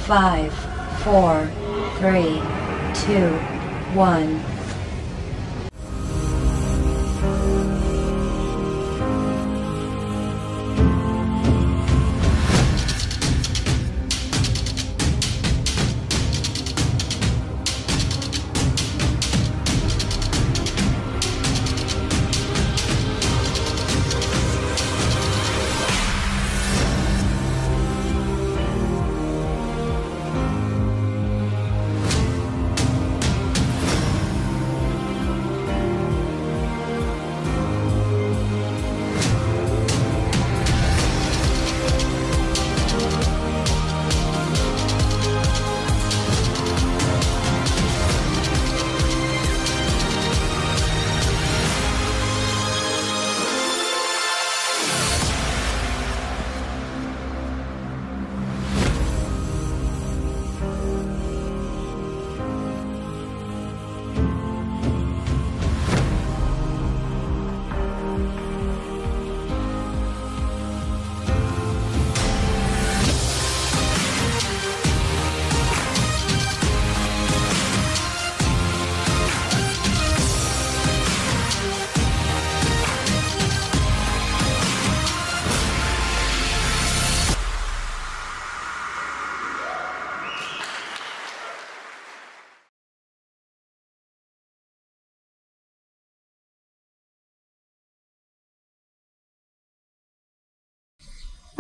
5, 4, 3, 2, 1.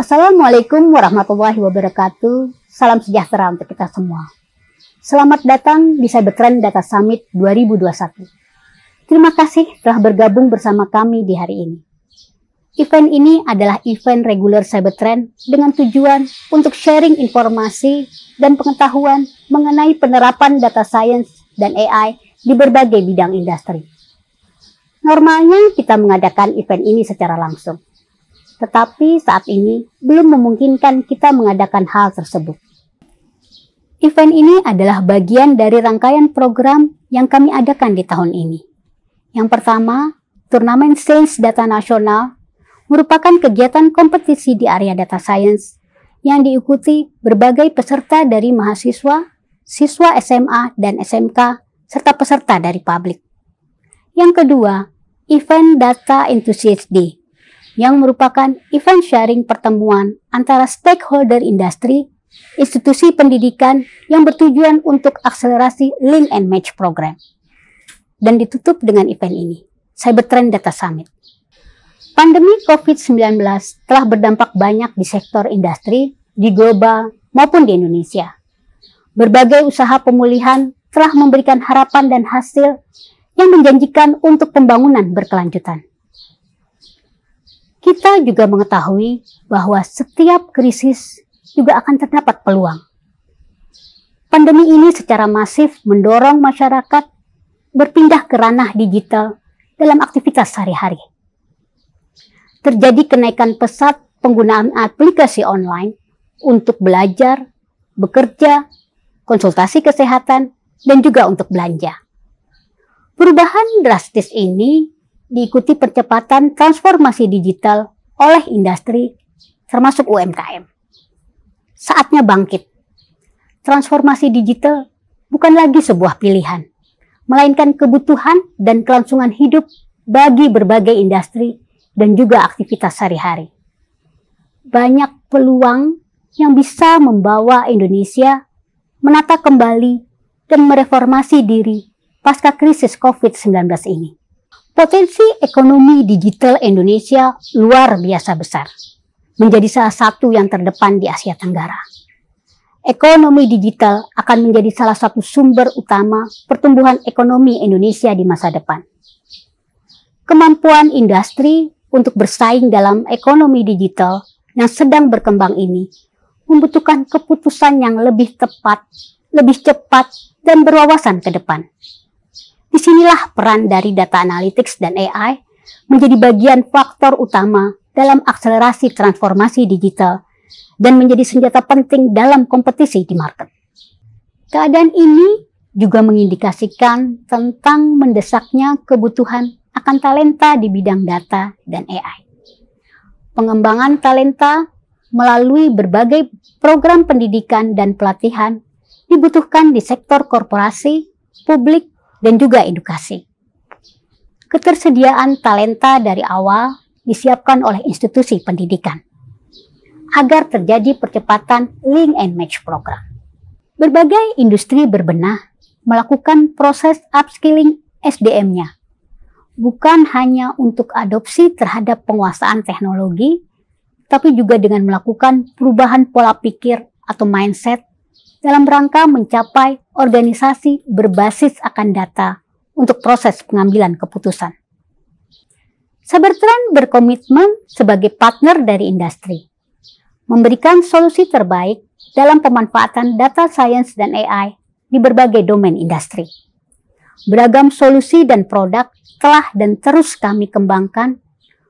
Assalamualaikum warahmatullahi wabarakatuh. Salam sejahtera untuk kita semua. Selamat datang di Cybertrend Data Summit 2021. Terima kasih telah bergabung bersama kami di hari ini. Event ini adalah event reguler Cybertrend dengan tujuan untuk sharing informasi dan pengetahuan mengenai penerapan data science dan AI di berbagai bidang industri. Normalnya kita mengadakan event ini secara langsung. Tetapi saat ini belum memungkinkan kita mengadakan hal tersebut. Event ini adalah bagian dari rangkaian program yang kami adakan di tahun ini. Yang pertama, Turnamen Sains Data Nasional merupakan kegiatan kompetisi di area data science yang diikuti berbagai peserta dari mahasiswa, siswa SMA dan SMK, serta peserta dari publik. Yang kedua, Event Data Enthusiast Day, yang merupakan event sharing pertemuan antara stakeholder industri, institusi pendidikan yang bertujuan untuk akselerasi link and match program. Dan ditutup dengan event ini, Cybertrend Data Summit. Pandemi COVID-19 telah berdampak banyak di sektor industri, di global maupun di Indonesia. Berbagai usaha pemulihan telah memberikan harapan dan hasil yang menjanjikan untuk pembangunan berkelanjutan. Kita juga mengetahui bahwa setiap krisis juga akan terdapat peluang. Pandemi ini secara masif mendorong masyarakat berpindah ke ranah digital dalam aktivitas sehari-hari. Terjadi kenaikan pesat penggunaan aplikasi online untuk belajar, bekerja, konsultasi kesehatan, dan juga untuk belanja. Perubahan drastis ini diikuti percepatan transformasi digital oleh industri, termasuk UMKM. Saatnya bangkit. Transformasi digital bukan lagi sebuah pilihan, melainkan kebutuhan dan kelangsungan hidup bagi berbagai industri dan juga aktivitas sehari-hari. Banyak peluang yang bisa membawa Indonesia menata kembali dan mereformasi diri pasca krisis COVID-19 ini. Potensi ekonomi digital Indonesia luar biasa besar, menjadi salah satu yang terdepan di Asia Tenggara. Ekonomi digital akan menjadi salah satu sumber utama pertumbuhan ekonomi Indonesia di masa depan. Kemampuan industri untuk bersaing dalam ekonomi digital yang sedang berkembang ini membutuhkan keputusan yang lebih tepat, lebih cepat, dan berwawasan ke depan. Disinilah peran dari data analytics dan AI menjadi bagian faktor utama dalam akselerasi transformasi digital dan menjadi senjata penting dalam kompetisi di market. Keadaan ini juga mengindikasikan tentang mendesaknya kebutuhan akan talenta di bidang data dan AI. Pengembangan talenta melalui berbagai program pendidikan dan pelatihan dibutuhkan di sektor korporasi, publik, dan juga edukasi. Ketersediaan talenta dari awal disiapkan oleh institusi pendidikan agar terjadi percepatan link and match program. Berbagai industri berbenah melakukan proses upskilling SDM-nya, bukan hanya untuk adopsi terhadap penguasaan teknologi, tapi juga dengan melakukan perubahan pola pikir atau mindset dalam rangka mencapai organisasi berbasis akan data untuk proses pengambilan keputusan. Cybertrend berkomitmen sebagai partner dari industri, memberikan solusi terbaik dalam pemanfaatan data science dan AI di berbagai domain industri. Beragam solusi dan produk telah dan terus kami kembangkan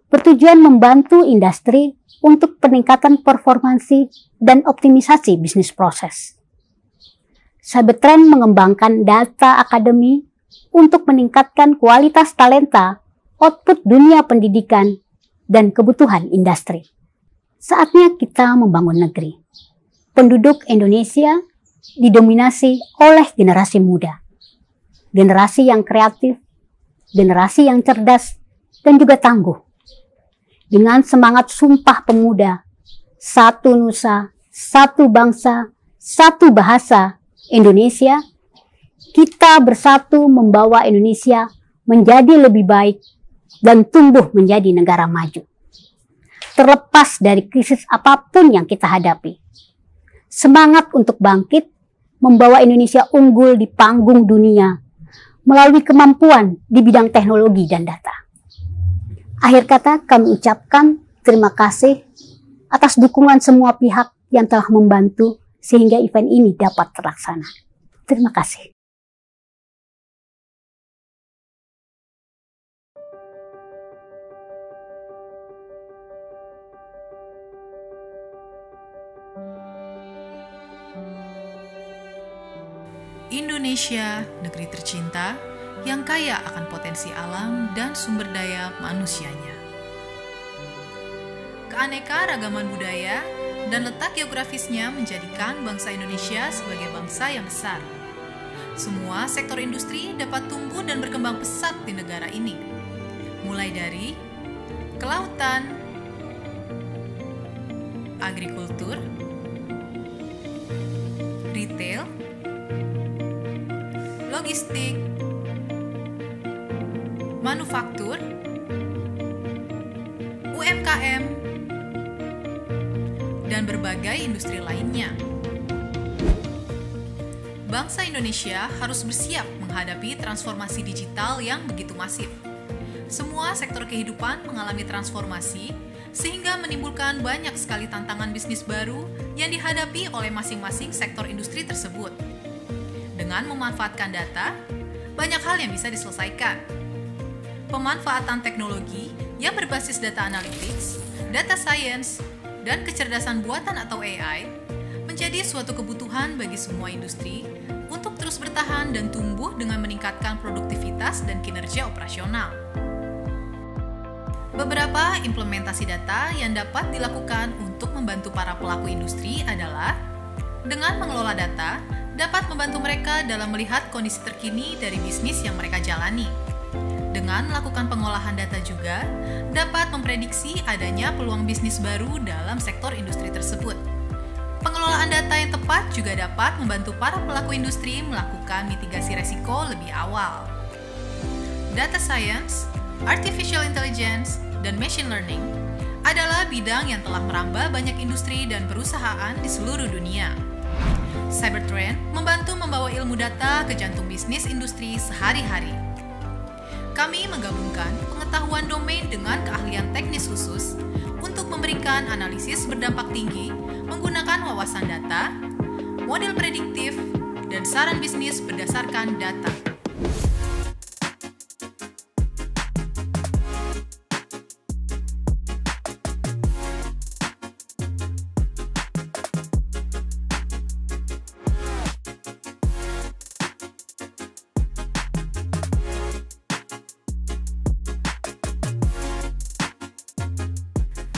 bertujuan membantu industri untuk peningkatan performansi dan optimisasi bisnis proses. Cybertrend mengembangkan data akademi untuk meningkatkan kualitas talenta, output dunia pendidikan, dan kebutuhan industri. Saatnya kita membangun negeri. Penduduk Indonesia didominasi oleh generasi muda, generasi yang kreatif, generasi yang cerdas, dan juga tangguh. Dengan semangat Sumpah Pemuda, satu nusa, satu bangsa, satu bahasa, Indonesia, kita bersatu membawa Indonesia menjadi lebih baik dan tumbuh menjadi negara maju. Terlepas dari krisis apapun yang kita hadapi, semangat untuk bangkit membawa Indonesia unggul di panggung dunia melalui kemampuan di bidang teknologi dan data. Akhir kata, kami ucapkan terima kasih atas dukungan semua pihak yang telah membantu sehingga event ini dapat terlaksana. Terima kasih. Indonesia, negeri tercinta, yang kaya akan potensi alam dan sumber daya manusianya. Keanekaragaman budaya dan letak geografisnya menjadikan bangsa Indonesia sebagai bangsa yang besar. Semua sektor industri dapat tumbuh dan berkembang pesat di negara ini, mulai dari kelautan, agrikultur, retail, logistik, manufaktur, UMKM, dan berbagai industri lainnya. Bangsa Indonesia harus bersiap menghadapi transformasi digital yang begitu masif. Semua sektor kehidupan mengalami transformasi, sehingga menimbulkan banyak sekali tantangan bisnis baru yang dihadapi oleh masing-masing sektor industri tersebut. Dengan memanfaatkan data, banyak hal yang bisa diselesaikan. Pemanfaatan teknologi yang berbasis data analytics, data science, dan kecerdasan buatan atau AI menjadi suatu kebutuhan bagi semua industri untuk terus bertahan dan tumbuh dengan meningkatkan produktivitas dan kinerja operasional. Beberapa implementasi data yang dapat dilakukan untuk membantu para pelaku industri adalah dengan mengelola data, dapat membantu mereka dalam melihat kondisi terkini dari bisnis yang mereka jalani. Dengan melakukan pengolahan data juga, dapat memprediksi adanya peluang bisnis baru dalam sektor industri tersebut. Pengelolaan data yang tepat juga dapat membantu para pelaku industri melakukan mitigasi resiko lebih awal. Data science, artificial intelligence, dan machine learning adalah bidang yang telah merambah banyak industri dan perusahaan di seluruh dunia. Cybertrend membantu membawa ilmu data ke jantung bisnis industri sehari-hari. Kami menggabungkan pengetahuan domain dengan keahlian teknis khusus untuk memberikan analisis berdampak tinggi menggunakan wawasan data, model prediktif, dan saran bisnis berdasarkan data.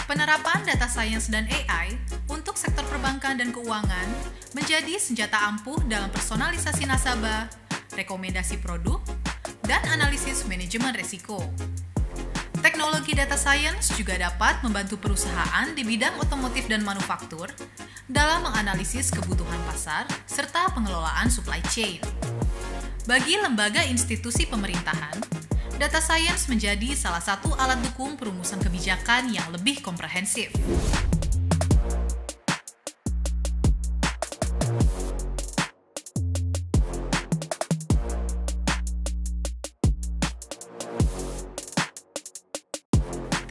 Penerapan data science dan AI untuk sektor perbankan dan keuangan menjadi senjata ampuh dalam personalisasi nasabah, rekomendasi produk, dan analisis manajemen risiko. Teknologi data science juga dapat membantu perusahaan di bidang otomotif dan manufaktur dalam menganalisis kebutuhan pasar serta pengelolaan supply chain. Bagi lembaga institusi pemerintahan, data science menjadi salah satu alat dukung perumusan kebijakan yang lebih komprehensif.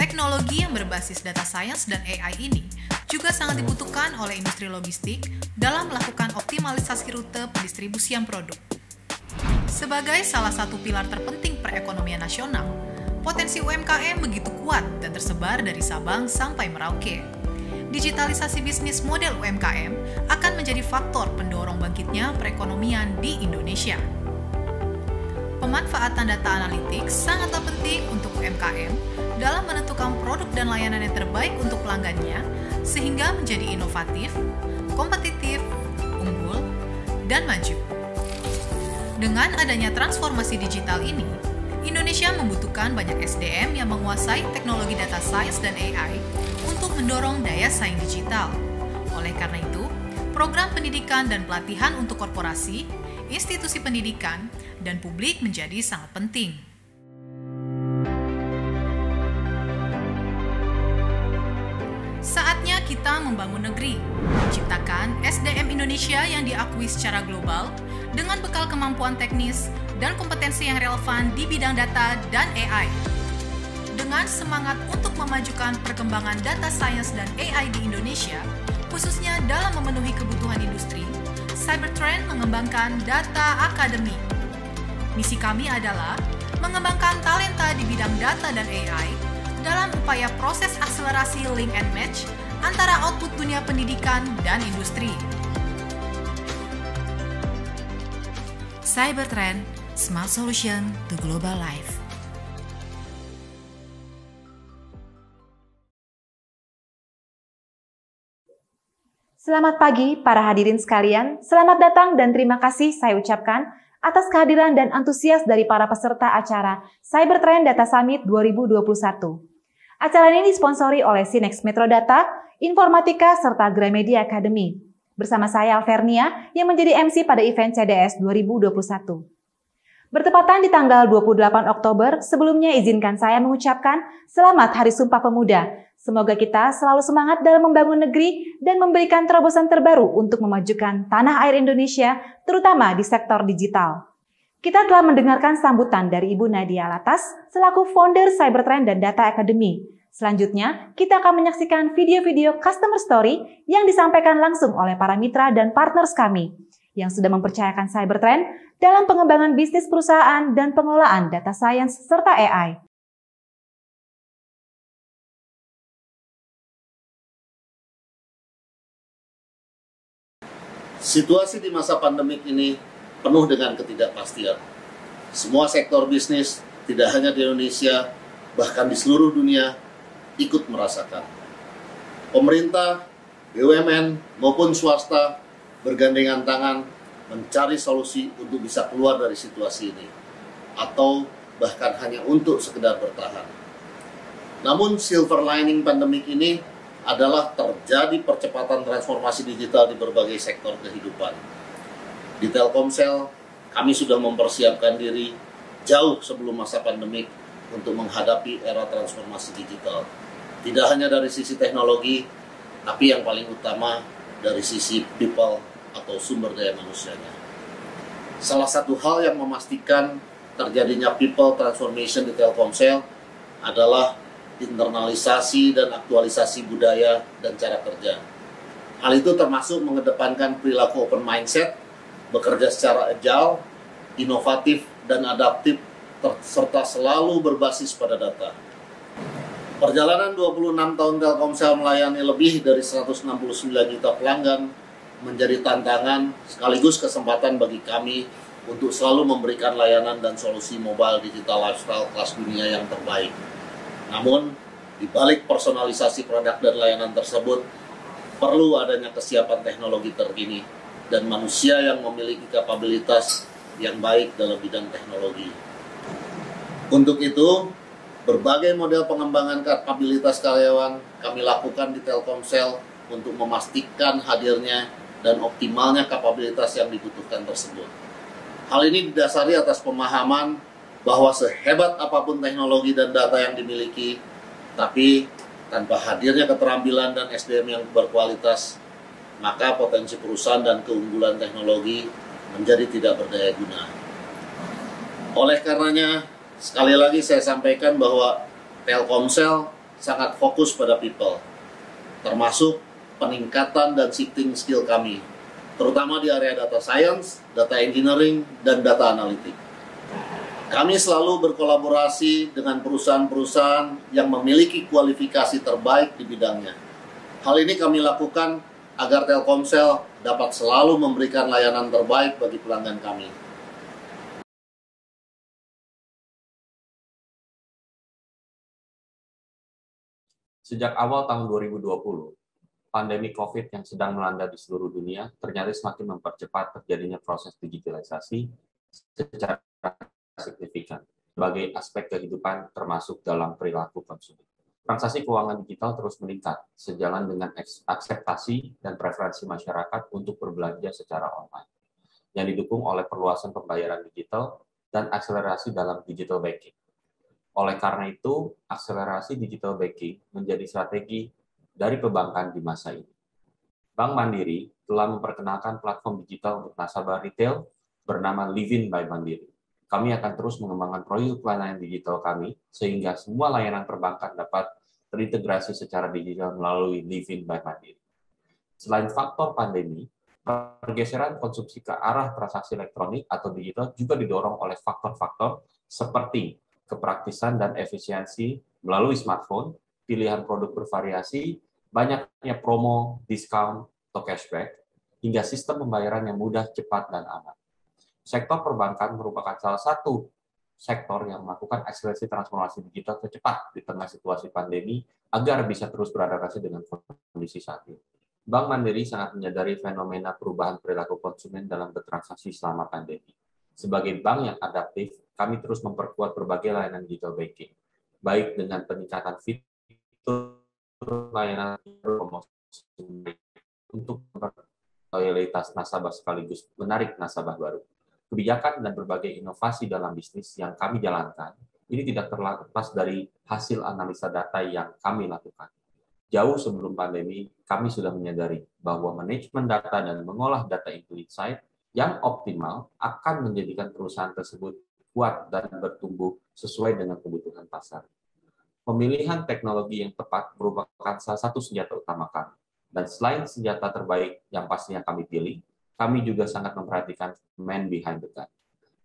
Teknologi yang berbasis data science dan AI ini juga sangat dibutuhkan oleh industri logistik dalam melakukan optimalisasi rute pendistribusian produk. Sebagai salah satu pilar terpenting perekonomian nasional, potensi UMKM begitu kuat dan tersebar dari Sabang sampai Merauke. Digitalisasi bisnis model UMKM akan menjadi faktor pendorong bangkitnya perekonomian di Indonesia. Pemanfaatan data analitik sangatlah penting untuk UMKM dalam menentukan produk dan layanan yang terbaik untuk pelanggannya sehingga menjadi inovatif, kompetitif, unggul, dan maju. Dengan adanya transformasi digital ini, Indonesia membutuhkan banyak SDM yang menguasai teknologi data science dan AI untuk mendorong daya saing digital. Oleh karena itu, program pendidikan dan pelatihan untuk korporasi, institusi pendidikan, dan publik menjadi sangat penting. Saatnya kita membangun negeri, menciptakan SDM Indonesia yang diakui secara global dengan bekal kemampuan teknis dan kompetensi yang relevan di bidang data dan AI. Dengan semangat untuk memajukan perkembangan data science dan AI di Indonesia, khususnya dalam memenuhi kebutuhan industri, Cybertrend mengembangkan Data Academy. Misi kami adalah mengembangkan talenta di bidang data dan AI dalam upaya proses akselerasi link and match antara output dunia pendidikan dan industri. Cybertrend, Smart Solution to Global Life. Selamat pagi para hadirin sekalian, selamat datang dan terima kasih saya ucapkan atas kehadiran dan antusias dari para peserta acara Cybertrend Data Summit 2021. Acara ini disponsori oleh Sinex Metro Data, Informatika, serta Gramedia Academy. Bersama saya Alvernia yang menjadi MC pada event CDS 2021. Bertepatan di tanggal 28 Oktober, sebelumnya izinkan saya mengucapkan Selamat Hari Sumpah Pemuda. Semoga kita selalu semangat dalam membangun negeri dan memberikan terobosan terbaru untuk memajukan tanah air Indonesia, terutama di sektor digital. Kita telah mendengarkan sambutan dari Ibu Nadia Latas selaku founder Cybertrend dan Data Academy. Selanjutnya, kita akan menyaksikan video-video customer story yang disampaikan langsung oleh para mitra dan partners kami yang sudah mempercayakan Cybertrend dalam pengembangan bisnis perusahaan dan pengelolaan data science serta AI. Situasi di masa pandemik ini penuh dengan ketidakpastian. Semua sektor bisnis, tidak hanya di Indonesia, bahkan di seluruh dunia, ikut merasakan. Pemerintah, BUMN, maupun swasta bergandengan tangan mencari solusi untuk bisa keluar dari situasi ini, atau bahkan hanya untuk sekedar bertahan. Namun silver lining pandemik ini adalah terjadi percepatan transformasi digital di berbagai sektor kehidupan. Di Telkomsel, kami sudah mempersiapkan diri jauh sebelum masa pandemik untuk menghadapi era transformasi digital. Tidak hanya dari sisi teknologi, tapi yang paling utama dari sisi people atau sumber daya manusianya. Salah satu hal yang memastikan terjadinya people transformation di Telkomsel adalah internalisasi dan aktualisasi budaya dan cara kerja. Hal itu termasuk mengedepankan perilaku open mindset, bekerja secara agile, inovatif dan adaptif, serta selalu berbasis pada data. Perjalanan 26 tahun Telkomsel melayani lebih dari 169 juta pelanggan menjadi tantangan sekaligus kesempatan bagi kami untuk selalu memberikan layanan dan solusi mobile digital lifestyle kelas dunia yang terbaik. Namun, Di balik personalisasi produk dan layanan tersebut, perlu adanya kesiapan teknologi terkini dan manusia yang memiliki kapabilitas yang baik dalam bidang teknologi. Untuk itu, berbagai model pengembangan kapabilitas karyawan kami lakukan di Telkomsel untuk memastikan hadirnya dan optimalnya kapabilitas yang dibutuhkan tersebut. Hal ini didasari atas pemahaman bahwa sehebat apapun teknologi dan data yang dimiliki, tapi tanpa hadirnya keterampilan dan SDM yang berkualitas, maka potensi perusahaan dan keunggulan teknologi menjadi tidak berdaya guna. Oleh karenanya, sekali lagi saya sampaikan bahwa Telkomsel sangat fokus pada people, termasuk peningkatan dan shifting skill kami, terutama di area data science, data engineering, dan data analytics. Kami selalu berkolaborasi dengan perusahaan-perusahaan yang memiliki kualifikasi terbaik di bidangnya. Hal ini kami lakukan agar Telkomsel dapat selalu memberikan layanan terbaik bagi pelanggan kami. Sejak awal tahun 2020, pandemi COVID yang sedang melanda di seluruh dunia ternyata semakin mempercepat terjadinya proses digitalisasi secara signifikan sebagai aspek kehidupan termasuk dalam perilaku konsumen. Transaksi keuangan digital terus meningkat sejalan dengan akseptasi dan preferensi masyarakat untuk berbelanja secara online yang didukung oleh perluasan pembayaran digital dan akselerasi dalam digital banking. Oleh karena itu, akselerasi digital banking menjadi strategi dari perbankan di masa ini. Bank Mandiri telah memperkenalkan platform digital untuk nasabah retail bernama Livin by Mandiri. Kami akan terus mengembangkan produk layanan digital kami sehingga semua layanan perbankan dapat terintegrasi secara digital melalui Livin by Mandiri. Selain faktor pandemi, pergeseran konsumsi ke arah transaksi elektronik atau digital juga didorong oleh faktor-faktor seperti kepraktisan dan efisiensi melalui smartphone, pilihan produk bervariasi, banyaknya promo, diskon, atau cashback, hingga sistem pembayaran yang mudah, cepat, dan aman. Sektor perbankan merupakan salah satu sektor yang melakukan akselerasi transformasi digital tercepat di tengah situasi pandemi agar bisa terus beradaptasi dengan kondisi saat ini. Bank Mandiri sangat menyadari fenomena perubahan perilaku konsumen dalam bertransaksi selama pandemi. Sebagai bank yang adaptif, kami terus memperkuat berbagai layanan digital banking, baik dengan peningkatan fitur layanan promosi untuk loyalitas nasabah sekaligus menarik nasabah baru. Kebijakan dan berbagai inovasi dalam bisnis yang kami jalankan, ini tidak terlepas dari hasil analisa data yang kami lakukan. Jauh sebelum pandemi, kami sudah menyadari bahwa manajemen data dan mengolah data into insight yang optimal akan menjadikan perusahaan tersebut kuat dan bertumbuh sesuai dengan kebutuhan pasar. Pemilihan teknologi yang tepat merupakan salah satu senjata utama kami. Dan selain senjata terbaik yang pastinya kami pilih, kami juga sangat memperhatikan man behind the gun.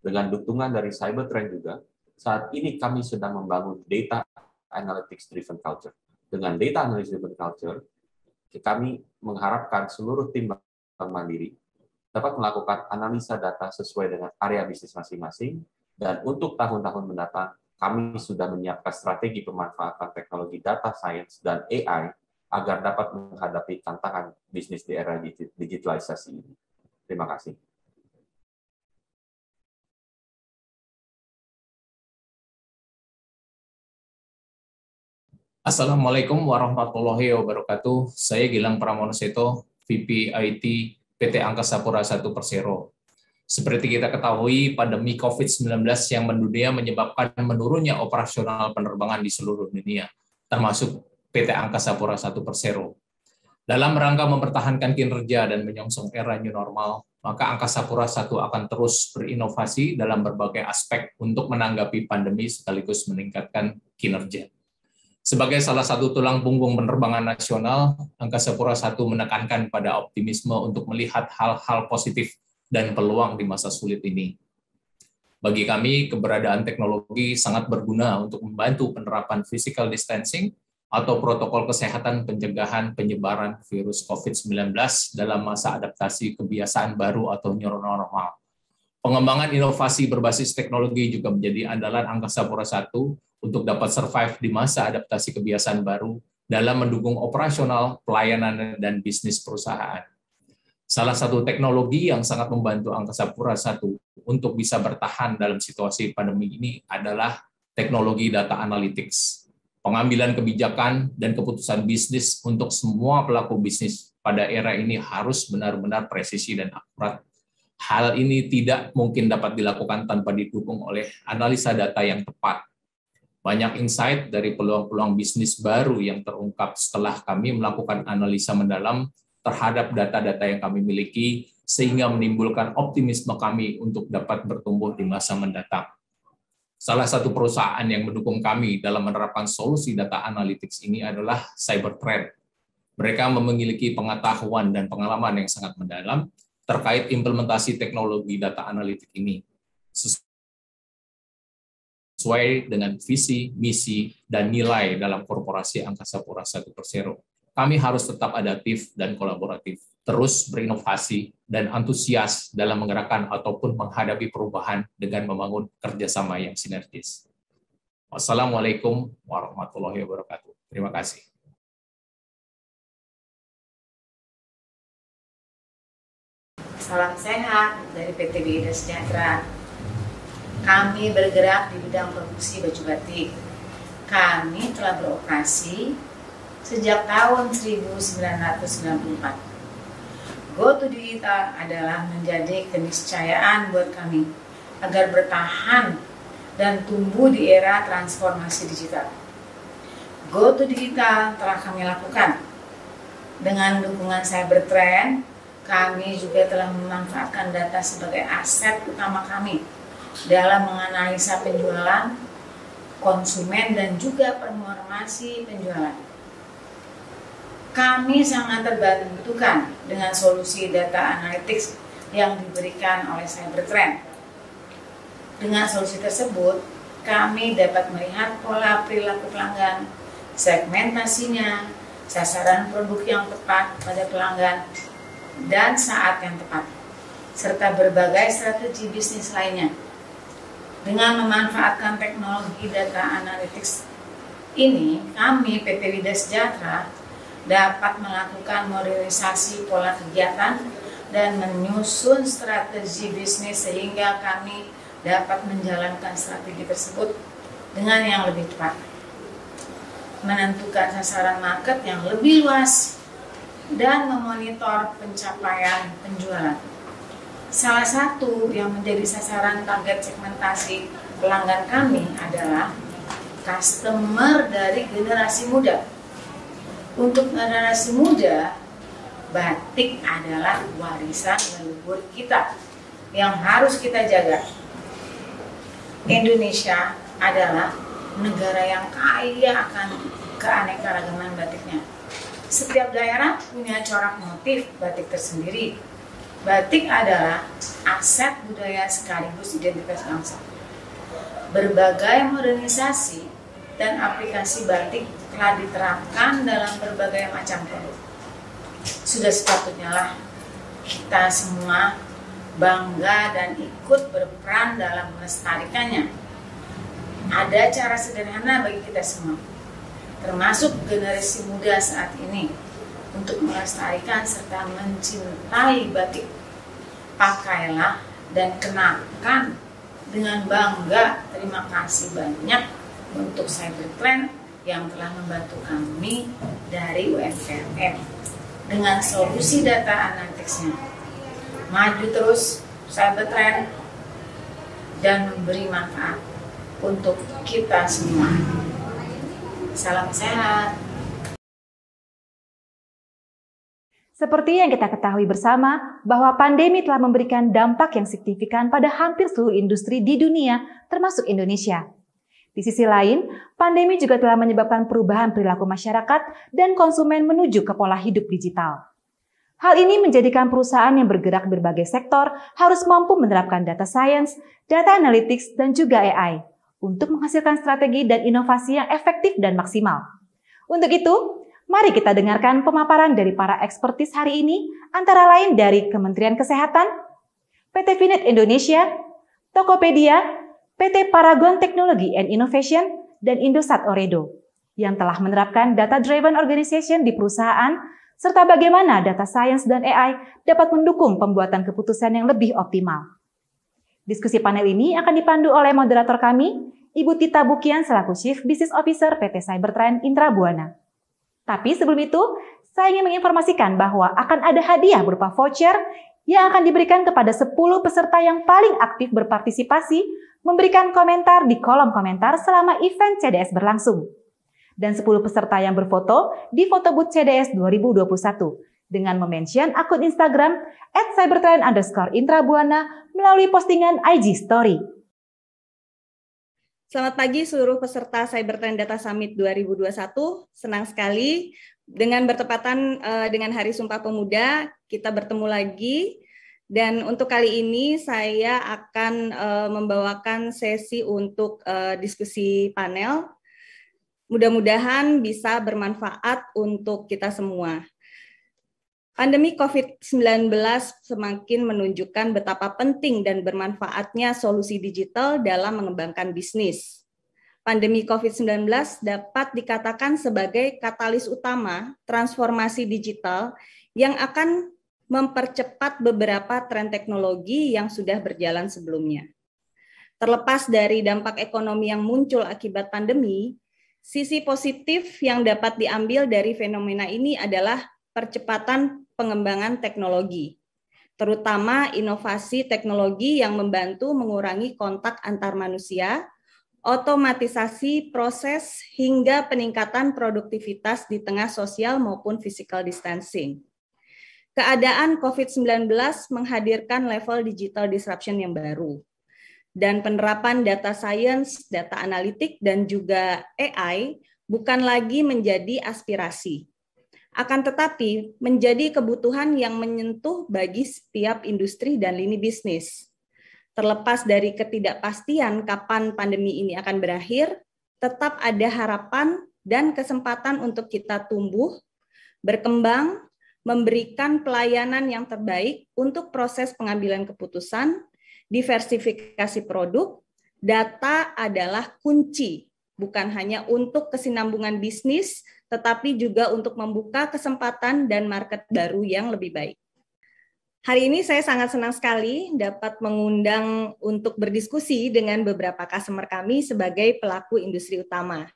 Dengan dukungan dari Cybertrend juga, saat ini kami sedang membangun data analytics driven culture. Dengan data analytics driven culture, kami mengharapkan seluruh tim Bank Mandiri dapat melakukan analisa data sesuai dengan area bisnis masing-masing, dan untuk tahun-tahun mendatang, kami sudah menyiapkan strategi pemanfaatan teknologi data science dan AI agar dapat menghadapi tantangan bisnis di era digitalisasi ini. Terima kasih. Assalamualaikum warahmatullahi wabarakatuh. Saya Gilang Pramonoseto, VP IT PT Angkasa Pura I Persero. Seperti kita ketahui, pandemi COVID-19 yang mendunia menyebabkan menurunnya operasional penerbangan di seluruh dunia, termasuk PT Angkasa Pura I Persero. Dalam rangka mempertahankan kinerja dan menyongsong era new normal, maka Angkasa Pura I akan terus berinovasi dalam berbagai aspek untuk menanggapi pandemi sekaligus meningkatkan kinerja. Sebagai salah satu tulang punggung penerbangan nasional, Angkasa Pura I menekankan pada optimisme untuk melihat hal-hal positif dan peluang di masa sulit ini. Bagi kami, keberadaan teknologi sangat berguna untuk membantu penerapan physical distancing atau protokol kesehatan pencegahan penyebaran virus COVID-19 dalam masa adaptasi kebiasaan baru atau new normal. Pengembangan inovasi berbasis teknologi juga menjadi andalan Angkasa Pura I untuk dapat survive di masa adaptasi kebiasaan baru dalam mendukung operasional, pelayanan, dan bisnis perusahaan. Salah satu teknologi yang sangat membantu Angkasa Pura I untuk bisa bertahan dalam situasi pandemi ini adalah teknologi data analytics. Pengambilan kebijakan dan keputusan bisnis untuk semua pelaku bisnis pada era ini harus benar-benar presisi dan akurat. Hal ini tidak mungkin dapat dilakukan tanpa didukung oleh analisa data yang tepat. Banyak insight dari peluang-peluang bisnis baru yang terungkap setelah kami melakukan analisa mendalam terhadap data-data yang kami miliki, sehingga menimbulkan optimisme kami untuk dapat bertumbuh di masa mendatang. Salah satu perusahaan yang mendukung kami dalam menerapkan solusi data analytics ini adalah Cybertrend. Mereka memiliki pengetahuan dan pengalaman yang sangat mendalam terkait implementasi teknologi data analitik ini, sesuai dengan visi, misi, dan nilai dalam korporasi Angkasa Pura I Persero. Kami harus tetap adaptif dan kolaboratif, terus berinovasi dan antusias dalam menggerakkan ataupun menghadapi perubahan dengan membangun kerjasama yang sinergis. Wassalamualaikum warahmatullahi wabarakatuh. Terima kasih. Salam sehat dari PT BIDA Sejahtera. Kami bergerak di bidang produksi baju batik. Kami telah beroperasi sejak tahun 1994. GoTo Digital adalah menjadi keniscayaan buat kami agar bertahan dan tumbuh di era transformasi digital. GoTo Digital telah kami lakukan. Dengan dukungan Cybertrend, kami juga telah memanfaatkan data sebagai aset utama kami dalam menganalisa penjualan, konsumen, dan juga performasi penjualan. Kami sangat terbantukan dengan solusi data analytics yang diberikan oleh Cybertrend. Dengan solusi tersebut, kami dapat melihat pola perilaku pelanggan, segmentasinya, sasaran produk yang tepat pada pelanggan, dan saat yang tepat, serta berbagai strategi bisnis lainnya. Dengan memanfaatkan teknologi data analytics ini, kami PT BIDA Sejahtera dapat melakukan modernisasi pola kegiatan dan menyusun strategi bisnis sehingga kami dapat menjalankan strategi tersebut dengan yang lebih tepat, menentukan sasaran market yang lebih luas, dan memonitor pencapaian penjualan. Salah satu yang menjadi sasaran target segmentasi pelanggan kami adalah customer dari generasi muda. Untuk generasi muda, batik adalah warisan leluhur kita yang harus kita jaga. Indonesia adalah negara yang kaya akan keanekaragaman batiknya. Setiap daerah punya corak motif batik tersendiri. Batik adalah aset budaya sekaligus identitas bangsa. Berbagai modernisasi dan aplikasi batik telah diterapkan dalam berbagai macam produk. Sudah sepatutnya lah kita semua bangga dan ikut berperan dalam melestarikannya. Ada cara sederhana bagi kita semua, termasuk generasi muda saat ini, untuk melestarikan serta mencintai batik. Pakailah dan kenakan dengan bangga. Terima kasih banyak untuk Cybertrend yang telah membantu kami dari UMKM dengan solusi data analytics-nya. Maju terus Cybertrend dan memberi manfaat untuk kita semua. Salam sehat. Seperti yang kita ketahui bersama, bahwa pandemi telah memberikan dampak yang signifikan pada hampir seluruh industri di dunia, termasuk Indonesia. Di sisi lain, pandemi juga telah menyebabkan perubahan perilaku masyarakat dan konsumen menuju ke pola hidup digital. Hal ini menjadikan perusahaan yang bergerak di berbagai sektor harus mampu menerapkan data science, data analytics, dan juga AI untuk menghasilkan strategi dan inovasi yang efektif dan maksimal. Untuk itu, mari kita dengarkan pemaparan dari para ekspertis hari ini, antara lain dari Kementerian Kesehatan, PT Finet Indonesia, Tokopedia, PT Paragon Technology and Innovation, dan Indosat Ooredoo yang telah menerapkan data-driven organization di perusahaan, serta bagaimana data science dan AI dapat mendukung pembuatan keputusan yang lebih optimal. Diskusi panel ini akan dipandu oleh moderator kami, Ibu Tita Bukian selaku Chief Business Officer PT Cybertrend Intrabuana. Tapi sebelum itu, saya ingin menginformasikan bahwa akan ada hadiah berupa voucher yang akan diberikan kepada 10 peserta yang paling aktif berpartisipasi memberikan komentar di kolom komentar selama event CDS berlangsung. Dan 10 peserta yang berfoto di foto booth CDS 2021 dengan memention akun Instagram @cybertrend_intrabuana melalui postingan IG Story. Selamat pagi seluruh peserta Cybertrend Data Summit 2021. Senang sekali dengan bertepatan dengan Hari Sumpah Pemuda, kita bertemu lagi. Dan untuk kali ini saya akan membawakan sesi untuk diskusi panel. Mudah-mudahan bisa bermanfaat untuk kita semua. Pandemi COVID-19 semakin menunjukkan betapa penting dan bermanfaatnya solusi digital dalam mengembangkan bisnis. Pandemi COVID-19 dapat dikatakan sebagai katalis utama transformasi digital yang akan mempercepat beberapa tren teknologi yang sudah berjalan sebelumnya. Terlepas dari dampak ekonomi yang muncul akibat pandemi, sisi positif yang dapat diambil dari fenomena ini adalah percepatan pengembangan teknologi, terutama inovasi teknologi yang membantu mengurangi kontak antar manusia, otomatisasi proses, hingga peningkatan produktivitas di tengah sosial maupun physical distancing. Keadaan COVID-19 menghadirkan level digital disruption yang baru, dan penerapan data science, data analitik, dan juga AI bukan lagi menjadi aspirasi, akan tetapi menjadi kebutuhan yang menyentuh bagi setiap industri dan lini bisnis. Terlepas dari ketidakpastian kapan pandemi ini akan berakhir, tetap ada harapan dan kesempatan untuk kita tumbuh, berkembang, memberikan pelayanan yang terbaik untuk proses pengambilan keputusan, diversifikasi produk. Data adalah kunci, bukan hanya untuk kesinambungan bisnis, tetapi juga untuk membuka kesempatan dan market baru yang lebih baik. Hari ini saya sangat senang sekali dapat mengundang untuk berdiskusi dengan beberapa customer kami sebagai pelaku industri utama.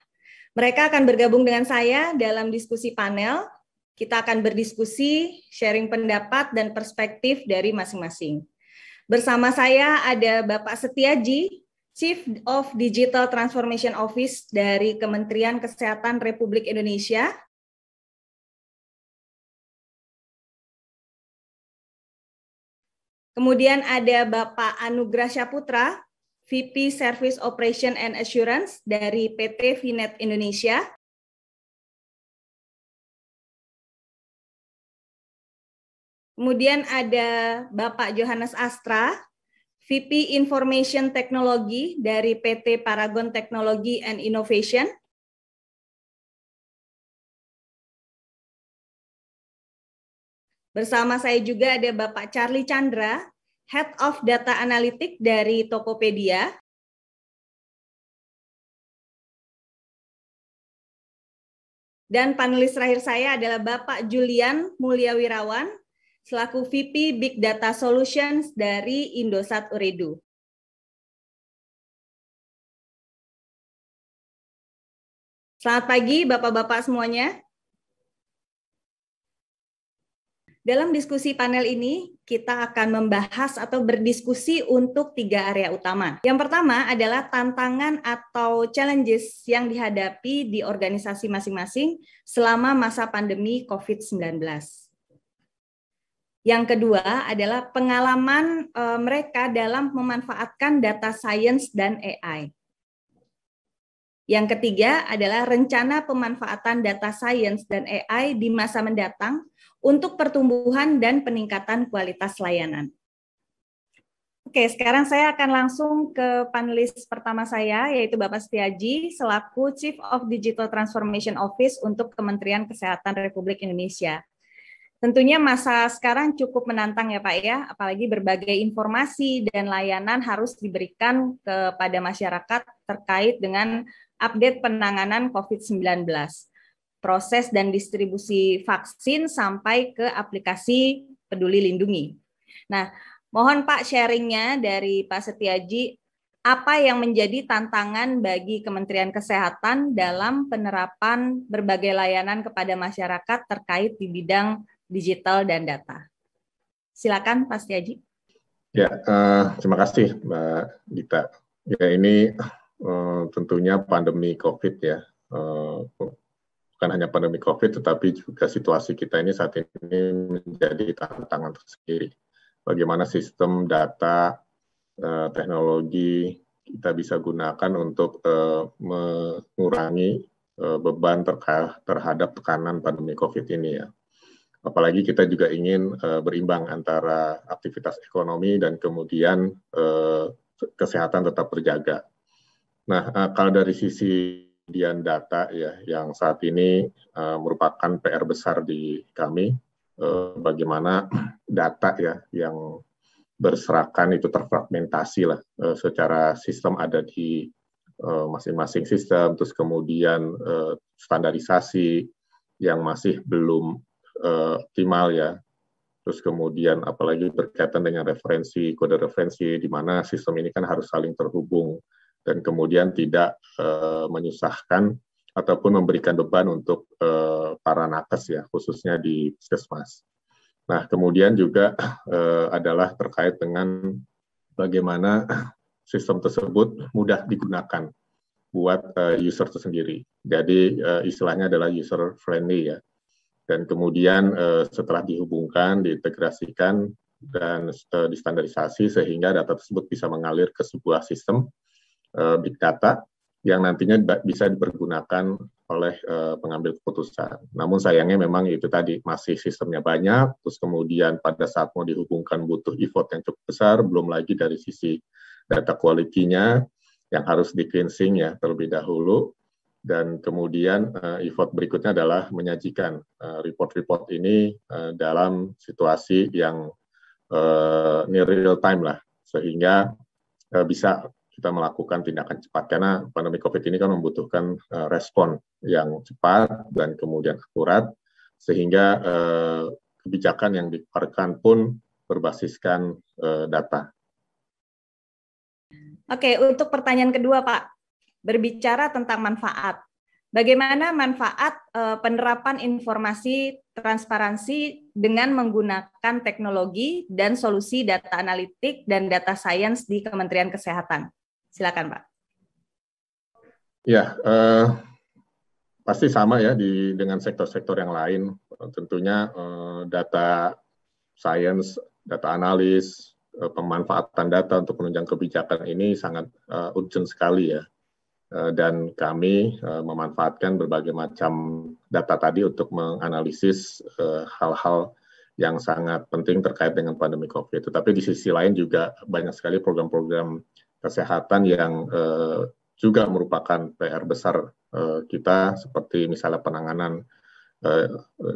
Mereka akan bergabung dengan saya dalam diskusi panel. Kita akan berdiskusi, sharing pendapat dan perspektif dari masing-masing. Bersama saya ada Bapak Setiaji, Chief of Digital Transformation Office dari Kementerian Kesehatan Republik Indonesia. Kemudian ada Bapak Anugrah Syaputra, VP Service Operation and Assurance dari PT Vinet Indonesia. Kemudian ada Bapak Johannes Astra, VP Information Technology dari PT Paragon Technology and Innovation. Bersama saya juga ada Bapak Charlie Chandra, Head of Data Analytics dari Tokopedia. Dan panelis terakhir saya adalah Bapak Julian Mulyawirawan, selaku VP Big Data Solutions dari Indosat Ooredoo. Selamat pagi Bapak-Bapak semuanya. Dalam diskusi panel ini, kita akan membahas atau berdiskusi untuk 3 area utama. Yang pertama adalah tantangan atau challenges yang dihadapi di organisasi masing-masing selama masa pandemi COVID-19. Yang kedua adalah pengalaman mereka dalam memanfaatkan data science dan AI. Yang ketiga adalah rencana pemanfaatan data science dan AI di masa mendatang untuk pertumbuhan dan peningkatan kualitas layanan. Oke, sekarang saya akan langsung ke panelis pertama saya, yaitu Bapak Setiaji, selaku Chief of Digital Transformation Office untuk Kementerian Kesehatan Republik Indonesia. Tentunya masa sekarang cukup menantang ya Pak ya, apalagi berbagai informasi dan layanan harus diberikan kepada masyarakat terkait dengan update penanganan COVID-19, proses dan distribusi vaksin sampai ke aplikasi Peduli Lindungi. Nah, mohon Pak sharingnya dari Pak Setiaji, apa yang menjadi tantangan bagi Kementerian Kesehatan dalam penerapan berbagai layanan kepada masyarakat terkait di bidang digital dan data? Silakan Pak Setiaji. Ya, terima kasih Mbak Dita. Ya, ini tentunya pandemi COVID ya, bukan hanya pandemi COVID, tetapi juga situasi kita ini saat ini menjadi tantangan tersendiri. Bagaimana sistem data, teknologi kita bisa gunakan untuk mengurangi beban terhadap tekanan pandemi COVID ini ya. Apalagi kita juga ingin berimbang antara aktivitas ekonomi dan kemudian kesehatan tetap terjaga. Nah, kalau dari sisi data ya, yang saat ini merupakan PR besar di kami, bagaimana data ya yang berserakan itu terfragmentasi lah, secara sistem ada di masing-masing sistem, terus kemudian standarisasi yang masih belum optimal ya, terus kemudian apalagi berkaitan dengan referensi, kode referensi, di mana sistem ini kan harus saling terhubung dan kemudian tidak menyusahkan ataupun memberikan beban untuk para nakes ya, khususnya di puskesmas. Nah, kemudian juga adalah terkait dengan bagaimana sistem tersebut mudah digunakan buat user tersendiri. Jadi istilahnya adalah user friendly ya. Dan kemudian setelah dihubungkan, diintegrasikan dan distandarisasi sehingga data tersebut bisa mengalir ke sebuah sistem big data yang nantinya bisa dipergunakan oleh pengambil keputusan. Namun sayangnya memang itu tadi masih sistemnya banyak, terus kemudian pada saat mau dihubungkan butuh effort yang cukup besar, belum lagi dari sisi data quality-nya yang harus di-cleansing ya terlebih dahulu, dan kemudian effort berikutnya adalah menyajikan report-report ini dalam situasi yang near real time lah, sehingga bisa kita melakukan tindakan cepat, karena pandemi COVID ini kan membutuhkan respon yang cepat dan kemudian akurat, sehingga kebijakan yang dikeluarkan pun berbasiskan data. Oke, untuk pertanyaan kedua Pak, berbicara tentang manfaat. Bagaimana manfaat penerapan informasi transparansi dengan menggunakan teknologi dan solusi data analitik dan data science di Kementerian Kesehatan? Silakan Pak. Ya, pasti sama ya dengan sektor-sektor yang lain. Tentunya data science, data analis, pemanfaatan data untuk menunjang kebijakan ini sangat urgent sekali ya. Dan kami memanfaatkan berbagai macam data tadi untuk menganalisis hal-hal yang sangat penting terkait dengan pandemi COVID. Tetapi di sisi lain juga banyak sekali program-program kesehatan yang juga merupakan PR besar kita, seperti misalnya penanganan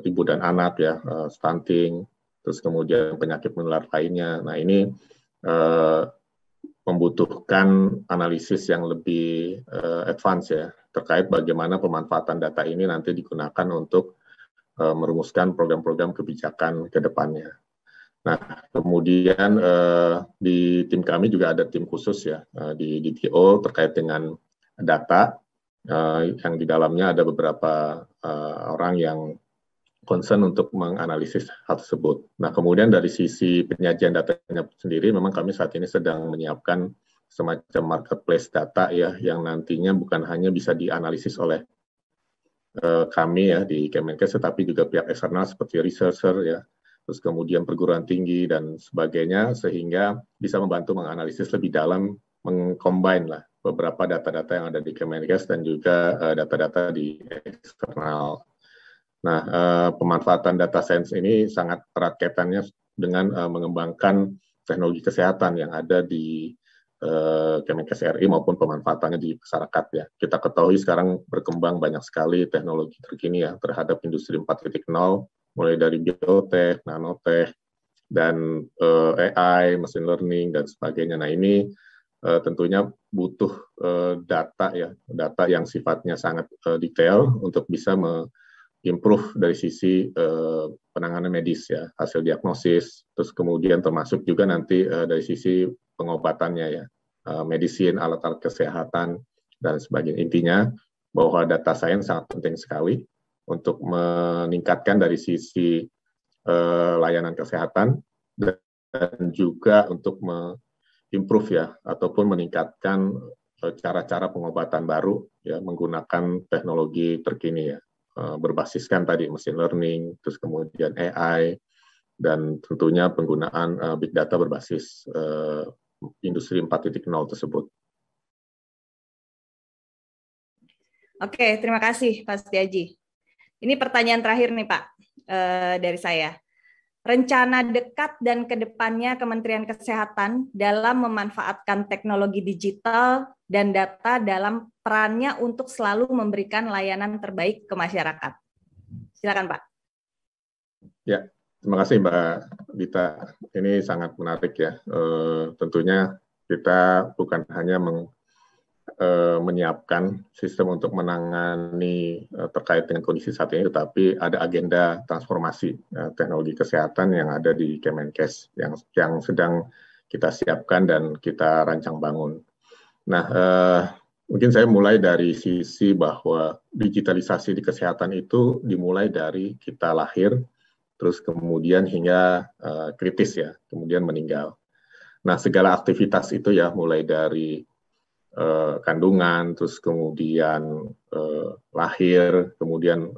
ibu dan anak ya, stunting, terus kemudian penyakit menular lainnya. Nah ini membutuhkan analisis yang lebih advance ya, terkait bagaimana pemanfaatan data ini nanti digunakan untuk merumuskan program-program kebijakan ke depannya. Nah, kemudian di tim kami juga ada tim khusus ya, di DTO terkait dengan data, yang di dalamnya ada beberapa orang yang concern untuk menganalisis hal tersebut. Nah, kemudian dari sisi penyajian datanya sendiri, memang kami saat ini sedang menyiapkan semacam marketplace data ya, yang nantinya bukan hanya bisa dianalisis oleh kami ya di Kemenkes, tetapi juga pihak eksternal seperti researcher ya, terus kemudian perguruan tinggi dan sebagainya, sehingga bisa membantu menganalisis lebih dalam, mengcombine lah beberapa data-data yang ada di Kemenkes dan juga data-data di eksternal. Nah, pemanfaatan data science ini sangat erat kaitannya dengan mengembangkan teknologi kesehatan yang ada di Kemenkes RI maupun pemanfaatannya di masyarakat ya. Kita ketahui sekarang berkembang banyak sekali teknologi terkini ya terhadap industri 4.0, mulai dari biotech, nanotech, dan AI, machine learning, dan sebagainya. Nah ini tentunya butuh data ya, data yang sifatnya sangat detail untuk bisa improve dari sisi penanganan medis ya, hasil diagnosis, terus kemudian termasuk juga nanti dari sisi pengobatannya ya, medisin, alat-alat kesehatan dan sebagainya. Intinya bahwa data science sangat penting sekali untuk meningkatkan dari sisi layanan kesehatan dan juga untuk improve ya, ataupun meningkatkan cara-cara pengobatan baru ya, menggunakan teknologi terkini ya, berbasiskan tadi machine learning, terus kemudian AI, dan tentunya penggunaan big data berbasis industri 4.0 tersebut. Oke, terima kasih Pak Setiaji. Ini pertanyaan terakhir nih Pak dari saya. Rencana dekat dan kedepannya Kementerian Kesehatan dalam memanfaatkan teknologi digital dan data dalam perannya untuk selalu memberikan layanan terbaik ke masyarakat. Silakan Pak. Ya, terima kasih Mbak Dita. Ini sangat menarik ya. Tentunya kita bukan hanya menyiapkan sistem untuk menangani terkait dengan kondisi saat ini, tetapi ada agenda transformasi teknologi kesehatan yang ada di Kemenkes yang sedang kita siapkan dan kita rancang bangun. Nah, mungkin saya mulai dari sisi bahwa digitalisasi di kesehatan itu dimulai dari kita lahir, terus kemudian hingga kritis ya, kemudian meninggal. Nah, segala aktivitas itu ya, mulai dari kandungan, terus kemudian lahir, kemudian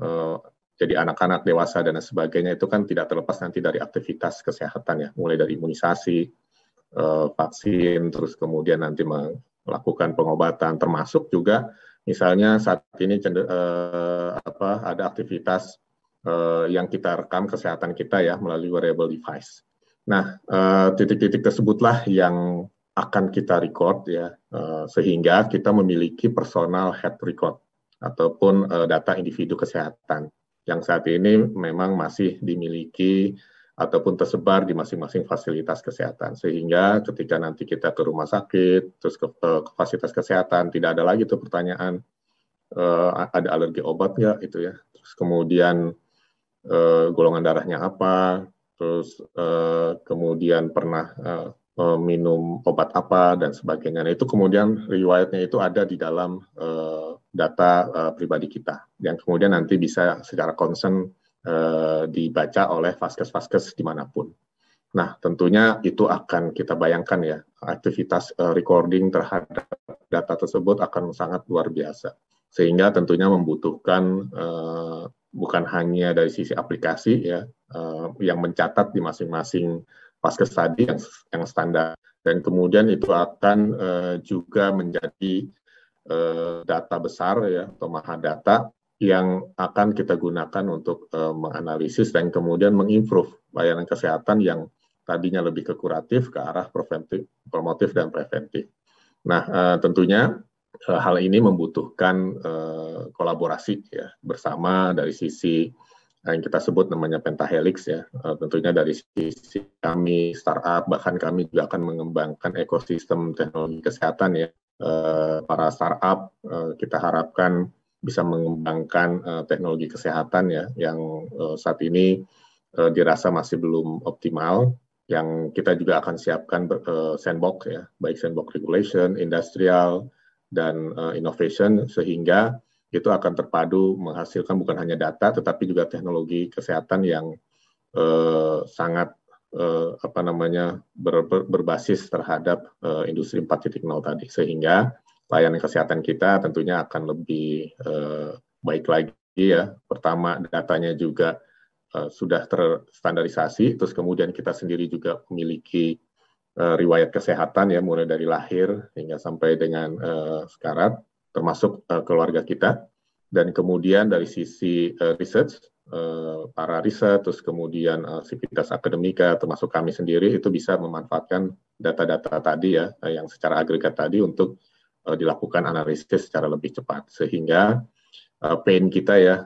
jadi anak-anak, dewasa, dan sebagainya, itu kan tidak terlepas nanti dari aktivitas kesehatan ya, mulai dari imunisasi, vaksin, terus kemudian nanti melakukan pengobatan, termasuk juga misalnya saat ini ada aktivitas yang kita rekam kesehatan kita ya melalui wearable device. Nah, titik-titik tersebutlah yang akan kita record ya, sehingga kita memiliki personal health record ataupun data individu kesehatan yang saat ini memang masih dimiliki ataupun tersebar di masing-masing fasilitas kesehatan, sehingga ketika nanti kita ke rumah sakit, terus ke fasilitas kesehatan, tidak ada lagi tuh pertanyaan ada alergi obat nggak itu ya, terus kemudian golongan darahnya apa, terus kemudian pernah minum obat apa dan sebagainya. Nah, itu kemudian riwayatnya itu ada di dalam data pribadi kita yang kemudian nanti bisa secara concern dibaca oleh vaskes-vaskes dimanapun. Nah, tentunya itu akan kita bayangkan ya, aktivitas recording terhadap data tersebut akan sangat luar biasa. Sehingga tentunya membutuhkan bukan hanya dari sisi aplikasi ya, yang mencatat di masing-masing vaskes tadi yang standar, dan kemudian itu akan juga menjadi data besar ya, atau mahadata yang akan kita gunakan untuk menganalisis dan kemudian mengimprove layanan kesehatan yang tadinya lebih ke kuratif ke arah preventif, promotif dan preventif. Nah, tentunya hal ini membutuhkan kolaborasi ya bersama dari sisi yang kita sebut namanya pentahelix ya, tentunya dari sisi kami startup, bahkan kami juga akan mengembangkan ekosistem teknologi kesehatan ya. Para startup kita harapkan bisa mengembangkan teknologi kesehatan ya, yang saat ini dirasa masih belum optimal, yang kita juga akan siapkan sandbox ya, baik sandbox regulation, industrial, dan innovation, sehingga itu akan terpadu menghasilkan bukan hanya data, tetapi juga teknologi kesehatan yang sangat berbasis terhadap industri 4.0 tadi, sehingga layanan kesehatan kita tentunya akan lebih baik lagi ya. Pertama, datanya juga sudah terstandarisasi, terus kemudian kita sendiri juga memiliki riwayat kesehatan ya, mulai dari lahir hingga sampai dengan sekarat, termasuk keluarga kita, dan kemudian dari sisi research, para riset, terus kemudian sivitas akademika, termasuk kami sendiri, itu bisa memanfaatkan data-data tadi ya, yang secara agregat tadi untuk dilakukan analisis secara lebih cepat, sehingga pain kita ya,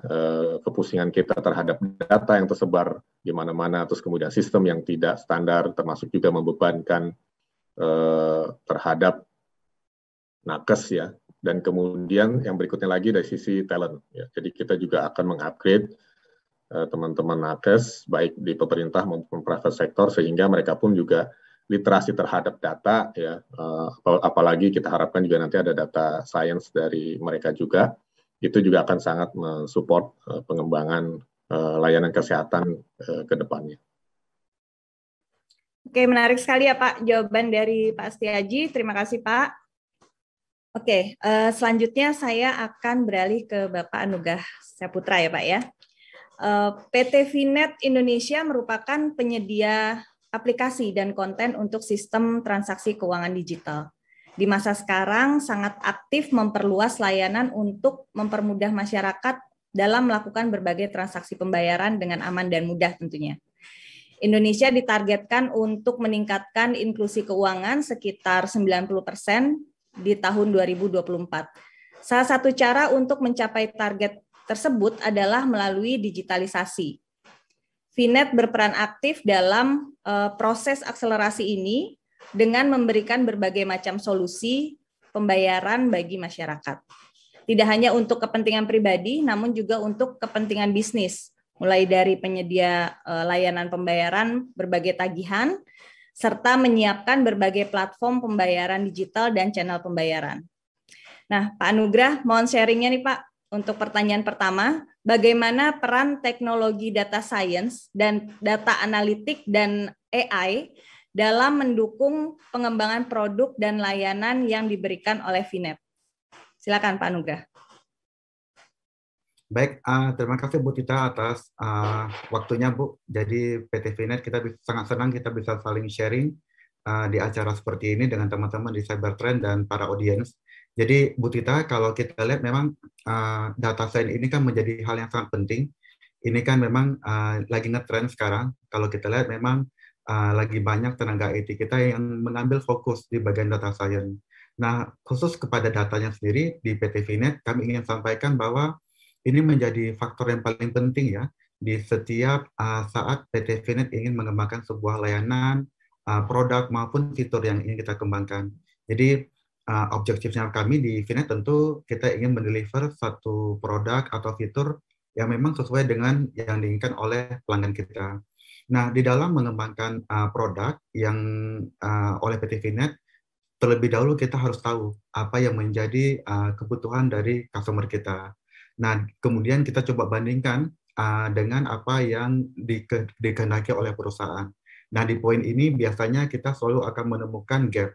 kepusingan kita terhadap data yang tersebar di mana-mana, terus kemudian sistem yang tidak standar, termasuk juga membebankan terhadap nakes ya. Dan kemudian yang berikutnya lagi dari sisi talent. Ya. Jadi kita juga akan mengupgrade teman-teman nakes, baik di pemerintah maupun private sector, sehingga mereka pun juga literasi terhadap data, ya. Apalagi kita harapkan juga nanti ada data science dari mereka juga. Itu juga akan sangat mensupport pengembangan layanan kesehatan ke depannya. Oke, menarik sekali ya Pak jawaban dari Pak Setiaji. Terima kasih Pak. Oke, selanjutnya saya akan beralih ke Bapak Anugrah Saputra ya Pak ya. PT Finet Indonesia merupakan penyedia aplikasi dan konten untuk sistem transaksi keuangan digital. Di masa sekarang sangat aktif memperluas layanan untuk mempermudah masyarakat dalam melakukan berbagai transaksi pembayaran dengan aman dan mudah tentunya. Indonesia ditargetkan untuk meningkatkan inklusi keuangan sekitar 90% di tahun 2024. Salah satu cara untuk mencapai target tersebut adalah melalui digitalisasi. Finet berperan aktif dalam proses akselerasi ini dengan memberikan berbagai macam solusi pembayaran bagi masyarakat. Tidak hanya untuk kepentingan pribadi, namun juga untuk kepentingan bisnis, mulai dari penyedia layanan pembayaran berbagai tagihan, serta menyiapkan berbagai platform pembayaran digital dan channel pembayaran. Nah, Pak Anugrah, mohon sharingnya nih Pak, untuk pertanyaan pertama, bagaimana peran teknologi data science dan data analitik dan AI dalam mendukung pengembangan produk dan layanan yang diberikan oleh Finet? Silakan Pak Anugrah. Baik, terima kasih Bu Tita atas waktunya Bu. Jadi PT Finet kita sangat senang kita bisa saling sharing di acara seperti ini dengan teman-teman di Cybertrend dan para audiens. Jadi Bu Tita, kalau kita lihat memang data science ini kan menjadi hal yang sangat penting. Ini kan memang lagi ngetrend sekarang. Kalau kita lihat memang lagi banyak tenaga IT kita yang mengambil fokus di bagian data science. Nah, khusus kepada datanya sendiri di PT Finet, kami ingin sampaikan bahwa ini menjadi faktor yang paling penting ya di setiap saat PT Finet ingin mengembangkan sebuah layanan, produk maupun fitur yang ingin kita kembangkan. Jadi objektifnya kami di Finet tentu kita ingin mendeliver satu produk atau fitur yang memang sesuai dengan yang diinginkan oleh pelanggan kita. Nah, di dalam mengembangkan produk yang oleh PT Finet, terlebih dahulu kita harus tahu apa yang menjadi kebutuhan dari customer kita. Nah, kemudian kita coba bandingkan dengan apa yang dikehendaki oleh perusahaan. Nah, di poin ini biasanya kita selalu akan menemukan gap.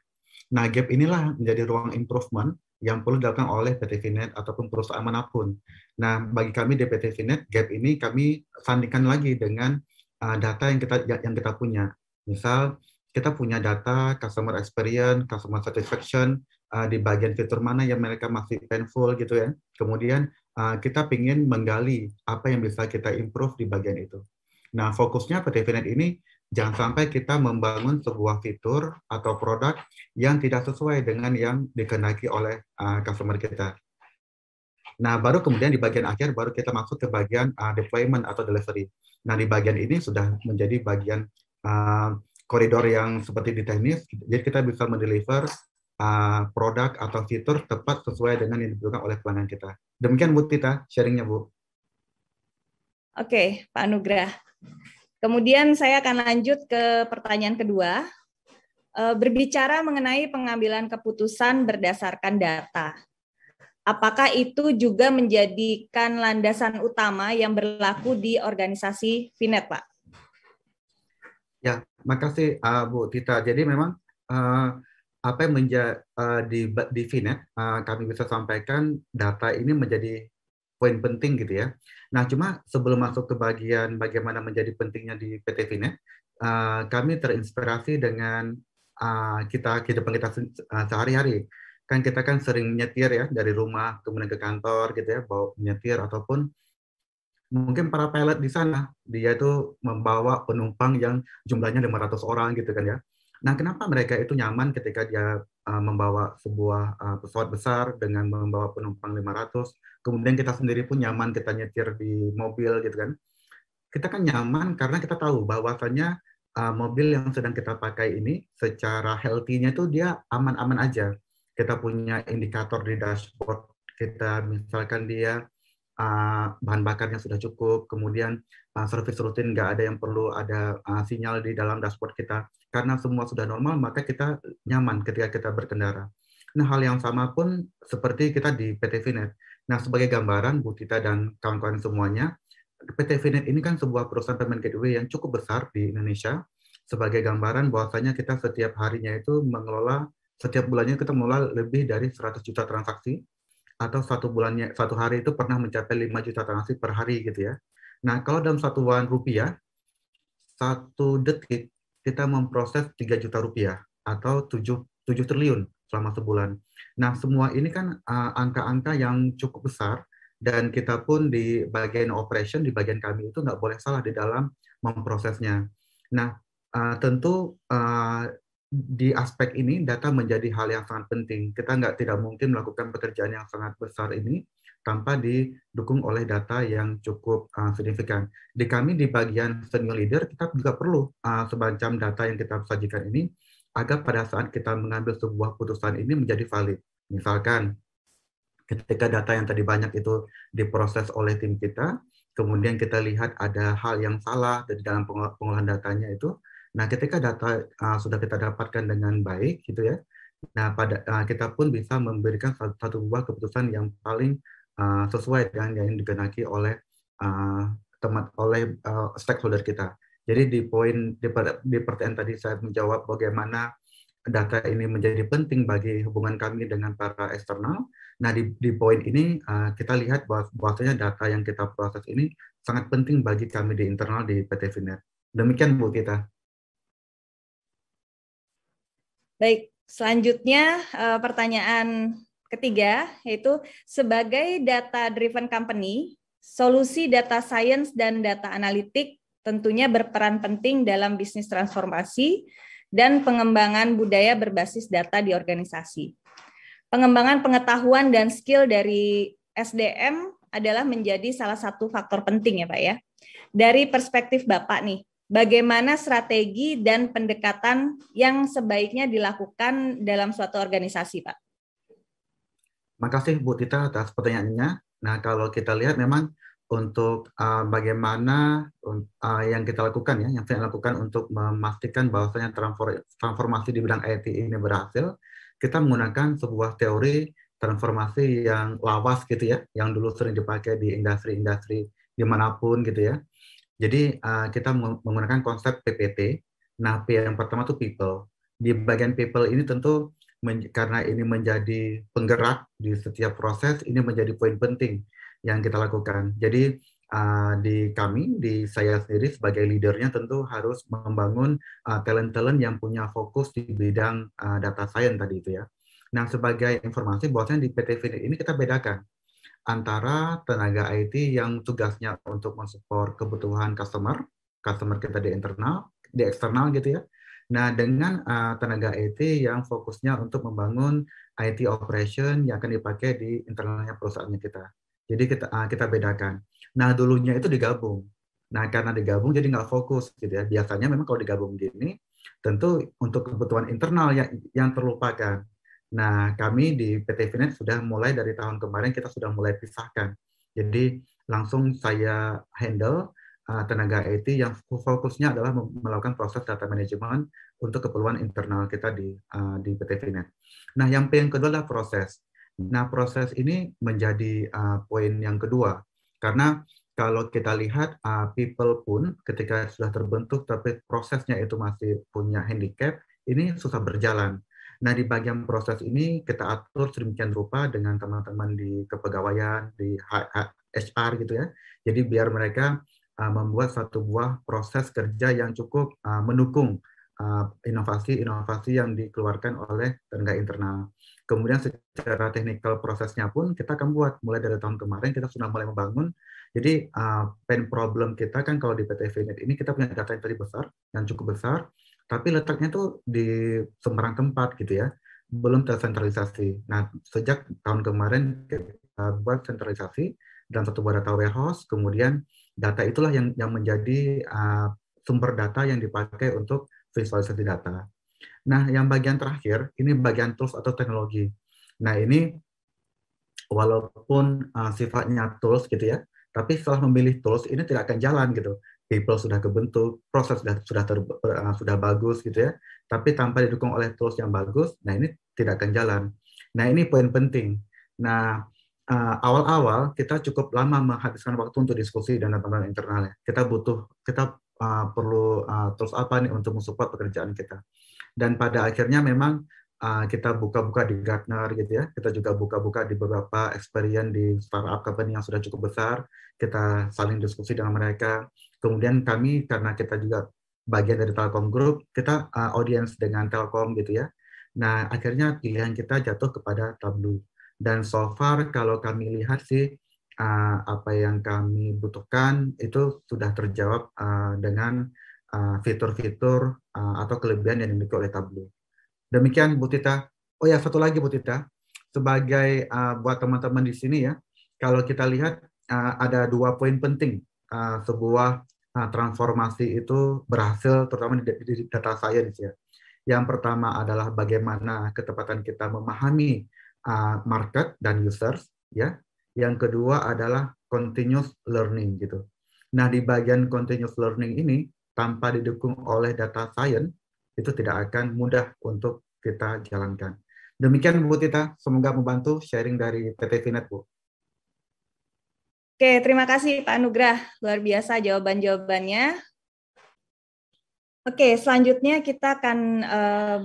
Nah, gap inilah menjadi ruang improvement yang perlu dilakukan oleh PT Finet ataupun perusahaan manapun. Nah, bagi kami di PT Finet, gap ini kami sandingkan lagi dengan data yang kita punya. Misal, kita punya data customer experience, customer satisfaction, di bagian fitur mana yang mereka masih painful gitu ya. Kemudian kita ingin menggali apa yang bisa kita improve di bagian itu. Nah, fokusnya PT Finet ini jangan sampai kita membangun sebuah fitur atau produk yang tidak sesuai dengan yang dikehendaki oleh customer kita. Nah, baru kemudian di bagian akhir baru kita masuk ke bagian deployment atau delivery. Nah, di bagian ini sudah menjadi bagian koridor yang seperti di teknis, jadi kita bisa mendeliver produk atau fitur tepat sesuai dengan yang dibutuhkan oleh pelanggan kita. Demikian Bu Tita, sharingnya Bu. Oke, Pak Anugrah. Kemudian saya akan lanjut ke pertanyaan kedua. Berbicara mengenai pengambilan keputusan berdasarkan data. Apakah itu juga menjadikan landasan utama yang berlaku di organisasi Finet, Pak? Ya, makasih Bu Tita. Jadi memang apa yang di Finet kami bisa sampaikan data ini menjadi poin penting gitu ya. Nah, cuma sebelum masuk ke bagian bagaimana menjadi pentingnya di PT Finet, kami terinspirasi dengan kehidupan kita sehari-hari. Kan kita kan sering nyetir ya dari rumah kemudian ke kantor gitu ya, bawa nyetir ataupun mungkin para pilot di sana dia tuh membawa penumpang yang jumlahnya 500 orang gitu kan ya. Nah, kenapa mereka itu nyaman ketika dia membawa sebuah pesawat besar dengan membawa penumpang 500, kemudian kita sendiri pun nyaman kita nyetir di mobil gitu kan. Kita kan nyaman karena kita tahu bahwasannya mobil yang sedang kita pakai ini secara healthy-nya tuh dia aman-aman aja. kita punya indikator di dashboard kita, misalkan dia bahan bakarnya sudah cukup, kemudian service rutin nggak ada yang perlu ada sinyal di dalam dashboard kita. Karena semua sudah normal, maka kita nyaman ketika kita berkendara. Nah, hal yang sama pun seperti kita di PT Finet. Nah, sebagai gambaran, Bu Tita dan kawan-kawan semuanya, PT Finet ini kan sebuah perusahaan payment gateway yang cukup besar di Indonesia. Sebagai gambaran, bahwasanya kita setiap harinya itu setiap bulannya kita mengelola lebih dari 100 juta transaksi, atau satu hari itu pernah mencapai 5 juta transaksi per hari gitu ya. Nah, kalau dalam satuan rupiah, 1 detik kita memproses 3 juta rupiah atau 7 triliun selama sebulan. Nah, semua ini kan angka-angka yang cukup besar, dan kita pun di bagian operation, di bagian kami itu nggak boleh salah di dalam memprosesnya. Nah, tentu di aspek ini data menjadi hal yang sangat penting. Kita tidak mungkin melakukan pekerjaan yang sangat besar ini tanpa didukung oleh data yang cukup signifikan. Di kami di bagian senior leader, kita juga perlu semacam data yang kita sajikan ini agar pada saat kita mengambil sebuah putusan ini menjadi valid. Misalkan ketika data yang tadi banyak itu diproses oleh tim kita, kemudian kita lihat ada hal yang salah di dalam pengolahan datanya itu. Nah, ketika data sudah kita dapatkan dengan baik, gitu ya. Nah, kita pun bisa memberikan satu buah keputusan yang paling sesuai dengan yang dikenaki oleh stakeholder kita. Jadi di pertanyaan tadi saya menjawab bagaimana data ini menjadi penting bagi hubungan kami dengan para eksternal. Nah, di poin ini kita lihat bahwasanya data yang kita proses ini sangat penting bagi kami di internal di PT Finet. Demikian Bu Tita. Baik, selanjutnya pertanyaan ketiga, yaitu sebagai data-driven company, solusi data science dan data analitik tentunya berperan penting dalam bisnis transformasi dan pengembangan budaya berbasis data di organisasi. Pengembangan pengetahuan dan skill dari SDM adalah menjadi salah satu faktor penting ya Pak ya. Dari perspektif Bapak nih, bagaimana strategi dan pendekatan yang sebaiknya dilakukan dalam suatu organisasi, Pak? Makasih Bu Tita atas pertanyaannya. Nah, kalau kita lihat memang untuk bagaimana yang kita lakukan ya, yang saya lakukan untuk memastikan bahwasanya transformasi di bidang IT ini berhasil, kita menggunakan sebuah teori transformasi yang lawas gitu ya, yang dulu sering dipakai di industri-industri dimanapun gitu ya. Jadi kita menggunakan konsep PPT. Nah, P yang pertama itu people. Di bagian people ini tentu karena ini menjadi penggerak di setiap proses, ini menjadi poin penting yang kita lakukan. Jadi di saya sendiri sebagai leadernya tentu harus membangun talent-talent yang punya fokus di bidang data science tadi itu ya. Nah, sebagai informasi bahwasanya di PT Finet ini kita bedakan antara tenaga IT yang tugasnya untuk mensupport kebutuhan customer kita di eksternal gitu ya. Nah, dengan tenaga IT yang fokusnya untuk membangun IT operation yang akan dipakai di internalnya perusahaannya kita. Jadi kita bedakan. Nah, dulunya itu digabung. Nah, karena digabung jadi nggak fokus gitu ya. Biasanya memang kalau digabung gini, tentu untuk kebutuhan internal yang terlupakan. Nah, kami di PT Finet sudah mulai dari tahun kemarin kita sudah mulai pisahkan. Jadi langsung saya handle tenaga IT yang fokusnya adalah melakukan proses data management untuk keperluan internal kita di PT Finet. Nah, yang kedua adalah proses. Nah, proses ini menjadi poin yang kedua. Karena kalau kita lihat people pun ketika sudah terbentuk tapi prosesnya itu masih punya handicap, ini susah berjalan. Nah, di bagian proses ini kita atur sedemikian rupa dengan teman-teman di kepegawaian, di HR gitu ya. Jadi biar mereka membuat satu buah proses kerja yang cukup mendukung inovasi-inovasi yang dikeluarkan oleh tenaga internal. Kemudian secara teknikal prosesnya pun kita akan buat mulai dari tahun kemarin kita sudah mulai membangun. Jadi pain problem kita kan kalau di PT Finet ini kita punya data yang tadi besar, yang cukup besar, tapi letaknya tuh di sembarang tempat gitu ya, belum tersentralisasi. Nah, sejak tahun kemarin kita buat sentralisasi dalam satu buah data warehouse, kemudian data itulah yang menjadi sumber data yang dipakai untuk visualisasi data. Nah, yang bagian terakhir, ini bagian tools atau teknologi. Nah, ini walaupun sifatnya tools gitu ya, tapi setelah memilih tools ini tidak akan jalan gitu. People sudah kebentuk, proses sudah bagus gitu ya, tapi tanpa didukung oleh tools yang bagus, nah ini tidak akan jalan. Nah, ini poin penting. Nah, awal-awal kita cukup lama menghabiskan waktu untuk diskusi dengan teman-teman internalnya. Kita perlu tools apa nih untuk mensupport pekerjaan kita. Dan pada akhirnya memang kita buka-buka di Gartner gitu ya. Kita juga buka-buka di beberapa experience di startup company yang sudah cukup besar. Kita saling diskusi dengan mereka. Kemudian kami, karena kita juga bagian dari Telkom Group, kita audience dengan Telkom gitu ya. Nah, akhirnya pilihan kita jatuh kepada Tableau. Dan so far kalau kami lihat sih, apa yang kami butuhkan itu sudah terjawab dengan fitur-fitur atau kelebihan yang dimiliki oleh Tableau. Demikian Bu Tita. Oh ya, satu lagi Bu Tita, sebagai buat teman-teman di sini ya, kalau kita lihat ada 2 poin penting sebuah transformasi itu berhasil, terutama di data science ya. Yang pertama adalah bagaimana ketepatan kita memahami market dan users ya. Yang kedua adalah continuous learning gitu. Nah, di bagian continuous learning ini tanpa didukung oleh data science itu tidak akan mudah untuk kita jalankan. Demikian Bu Tita, semoga membantu sharing dari PT Finet, Bu. Oke, terima kasih Pak Nugrah. Luar biasa jawaban-jawabannya. Oke, selanjutnya kita akan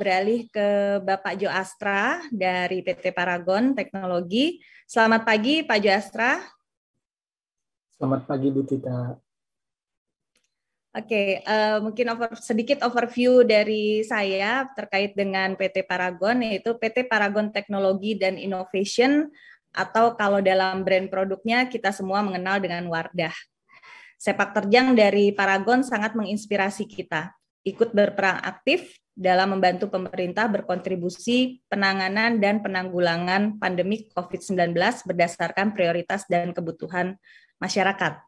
beralih ke Bapak Jo Astra dari PT Paragon Teknologi. Selamat pagi Pak Jo Astra. Selamat pagi Bu Tita. Oke, mungkin sedikit overview dari saya terkait dengan PT Paragon, yaitu PT Paragon Teknologi dan Innovation, atau kalau dalam brand produknya kita semua mengenal dengan Wardah. Sepak terjang dari Paragon sangat menginspirasi kita, ikut berperan aktif dalam membantu pemerintah berkontribusi penanganan dan penanggulangan pandemi COVID-19 berdasarkan prioritas dan kebutuhan masyarakat.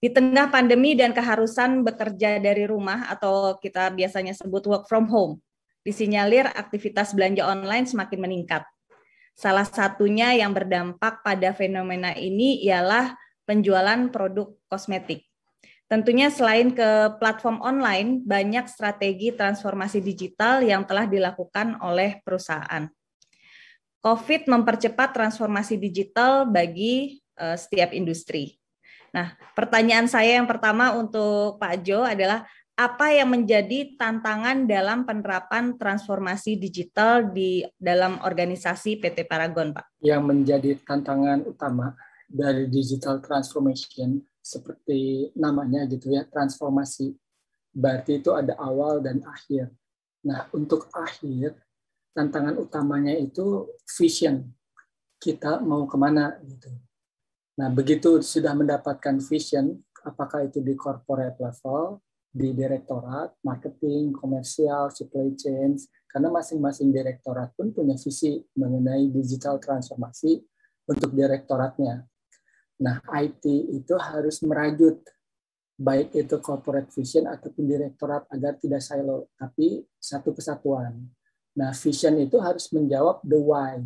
Di tengah pandemi dan keharusan bekerja dari rumah atau kita biasanya sebut work from home, disinyalir aktivitas belanja online semakin meningkat. Salah satunya yang berdampak pada fenomena ini ialah penjualan produk kosmetik. Tentunya selain ke platform online, banyak strategi transformasi digital yang telah dilakukan oleh perusahaan. COVID mempercepat transformasi digital bagi setiap industri. Nah, pertanyaan saya yang pertama untuk Pak Jo adalah apa yang menjadi tantangan dalam penerapan transformasi digital di dalam organisasi PT Paragon, Pak? Yang menjadi tantangan utama dari digital transformation seperti namanya gitu ya, transformasi. Berarti itu ada awal dan akhir. Nah, untuk akhir, tantangan utamanya itu vision. Kita mau kemana gitu. Nah, begitu sudah mendapatkan vision, apakah itu di corporate level, di direktorat, marketing, komersial, supply chain, karena masing-masing direktorat pun punya visi mengenai digital transformasi untuk direktoratnya. Nah, IT itu harus merajut, baik itu corporate vision ataupun direktorat agar tidak silo, tapi satu kesatuan. Nah, vision itu harus menjawab the why.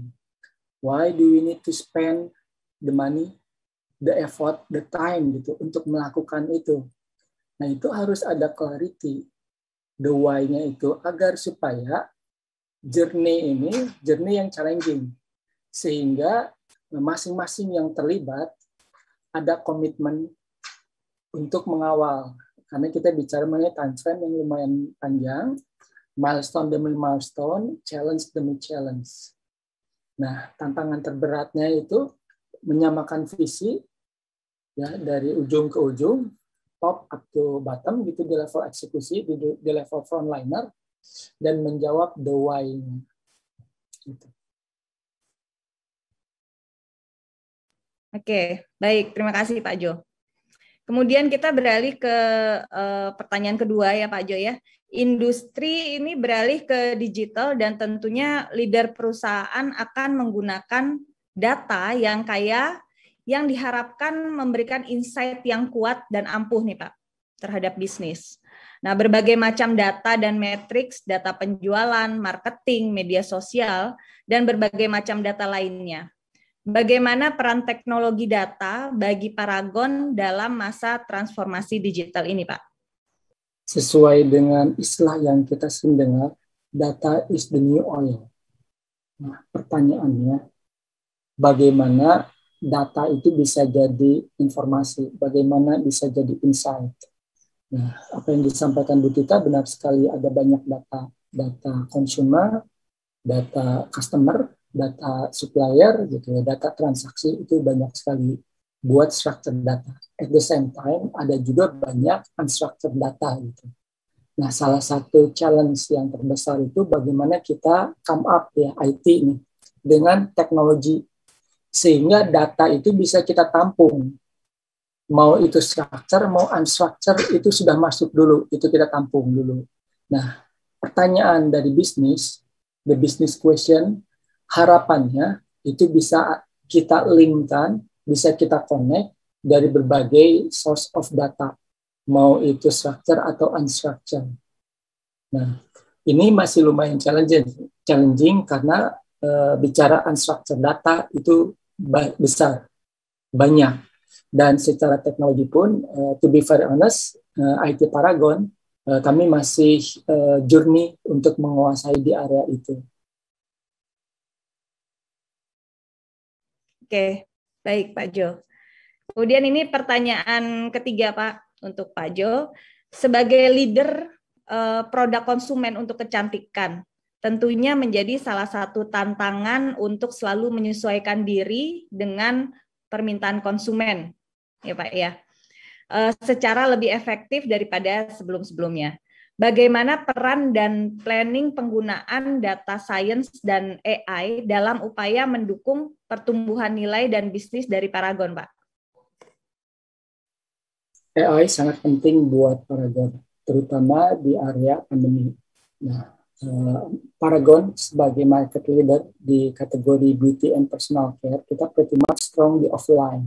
Why do we need to spend the money, the effort, the time gitu untuk melakukan itu. Nah, itu harus ada clarity, the why-nya itu, agar supaya journey ini, journey yang challenging, sehingga masing-masing yang terlibat ada komitmen untuk mengawal. Karena kita bicara mengenai time frame yang lumayan panjang, milestone demi milestone, challenge demi challenge. Nah, tantangan terberatnya itu menyamakan visi ya dari ujung ke ujung, top up to bottom gitu di level eksekusi, di level frontliner, dan menjawab the why-nya. Gitu. Oke, baik. Terima kasih Pak Jo. Kemudian kita beralih ke pertanyaan kedua ya Pak Jo ya. Industri ini beralih ke digital dan tentunya leader perusahaan akan menggunakan data yang kaya yang diharapkan memberikan insight yang kuat dan ampuh nih Pak terhadap bisnis. Nah, berbagai macam data dan matriks, data penjualan, marketing, media sosial, dan berbagai macam data lainnya. Bagaimana peran teknologi data bagi Paragon dalam masa transformasi digital ini, Pak? Sesuai dengan istilah yang kita sering dengar, data is the new oil. Nah, pertanyaannya, bagaimana data itu bisa jadi informasi, bagaimana bisa jadi insight. Nah, apa yang disampaikan Bu Tita benar sekali, ada banyak data, data consumer, data customer, data supplier, gitu ya, data transaksi itu banyak sekali buat structured data. At the same time, ada juga banyak unstructured data gitu. Nah, salah satu challenge yang terbesar itu bagaimana kita come up ya IT ini dengan teknologi sehingga data itu bisa kita tampung. Mau itu structure, mau unstructure itu sudah masuk dulu, itu kita tampung dulu. Nah, pertanyaan dari bisnis, the business question, harapannya itu bisa kita linkkan, bisa kita connect dari berbagai source of data, mau itu structure atau unstructure. Nah, ini masih lumayan challenging karena bicara unstructured data itu besar, banyak. Dan secara teknologi pun, to be very honest, IT Paragon, kami masih journey untuk menguasai di area itu. Oke, baik Pak Jo. Kemudian ini pertanyaan ketiga Pak, untuk Pak Jo. Sebagai leader produk konsumen untuk kecantikan, tentunya menjadi salah satu tantangan untuk selalu menyesuaikan diri dengan permintaan konsumen, ya Pak ya, secara lebih efektif daripada sebelum-sebelumnya. Bagaimana peran dan planning penggunaan data science dan AI dalam upaya mendukung pertumbuhan nilai dan bisnis dari Paragon, Pak? AI sangat penting buat Paragon, terutama di area pandemi. Nah, Paragon sebagai market leader di kategori beauty and personal care, kita pretty much strong di offline.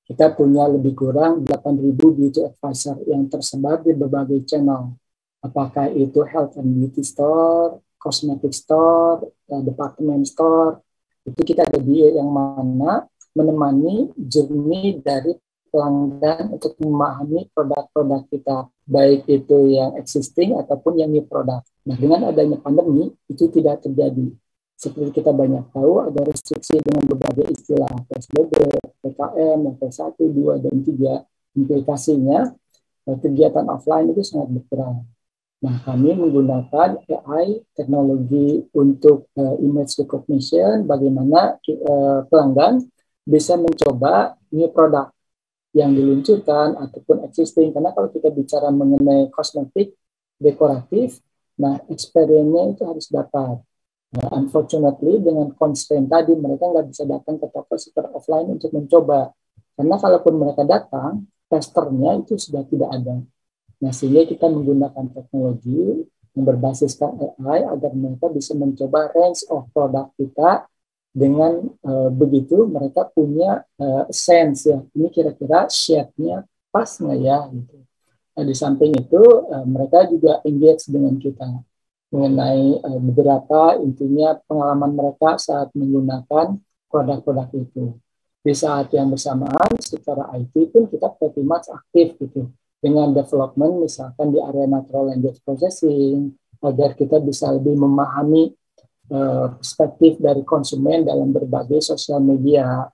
Kita punya lebih kurang 8.000 beauty advisor yang tersebar di berbagai channel. Apakah itu health and beauty store, cosmetic store, department store, itu kita ada di yang mana menemani journey dari pelanggan untuk memahami produk-produk kita, baik itu yang existing ataupun yang new product. Nah, dengan adanya pandemi, itu tidak terjadi. Seperti kita banyak tahu, ada restriksi dengan berbagai istilah, PSBB, PKM, level 1, 2, dan 3. Implikasinya, kegiatan offline itu sangat berkurang. Nah, kami menggunakan AI, teknologi untuk image recognition, bagaimana pelanggan bisa mencoba new product yang diluncurkan ataupun existing. Karena kalau kita bicara mengenai kosmetik, dekoratif, nah experience-nya itu harus dapat. Nah, unfortunately dengan constraint tadi mereka nggak bisa datang ke toko secara offline untuk mencoba. Karena kalaupun mereka datang, testernya itu sudah tidak ada. Nah, sehingga kita menggunakan teknologi yang berbasiskan AI agar mereka bisa mencoba range of produk kita. Dengan begitu mereka punya sense ya, ini kira-kira shade-nya pas nggak ya gitu. Nah, di samping itu mereka juga engage dengan kita mengenai beberapa intinya pengalaman mereka saat menggunakan produk-produk itu. Di saat yang bersamaan secara IT pun kita pretty much aktif gitu dengan development misalkan di area natural language processing agar kita bisa lebih memahami perspektif dari konsumen dalam berbagai sosial media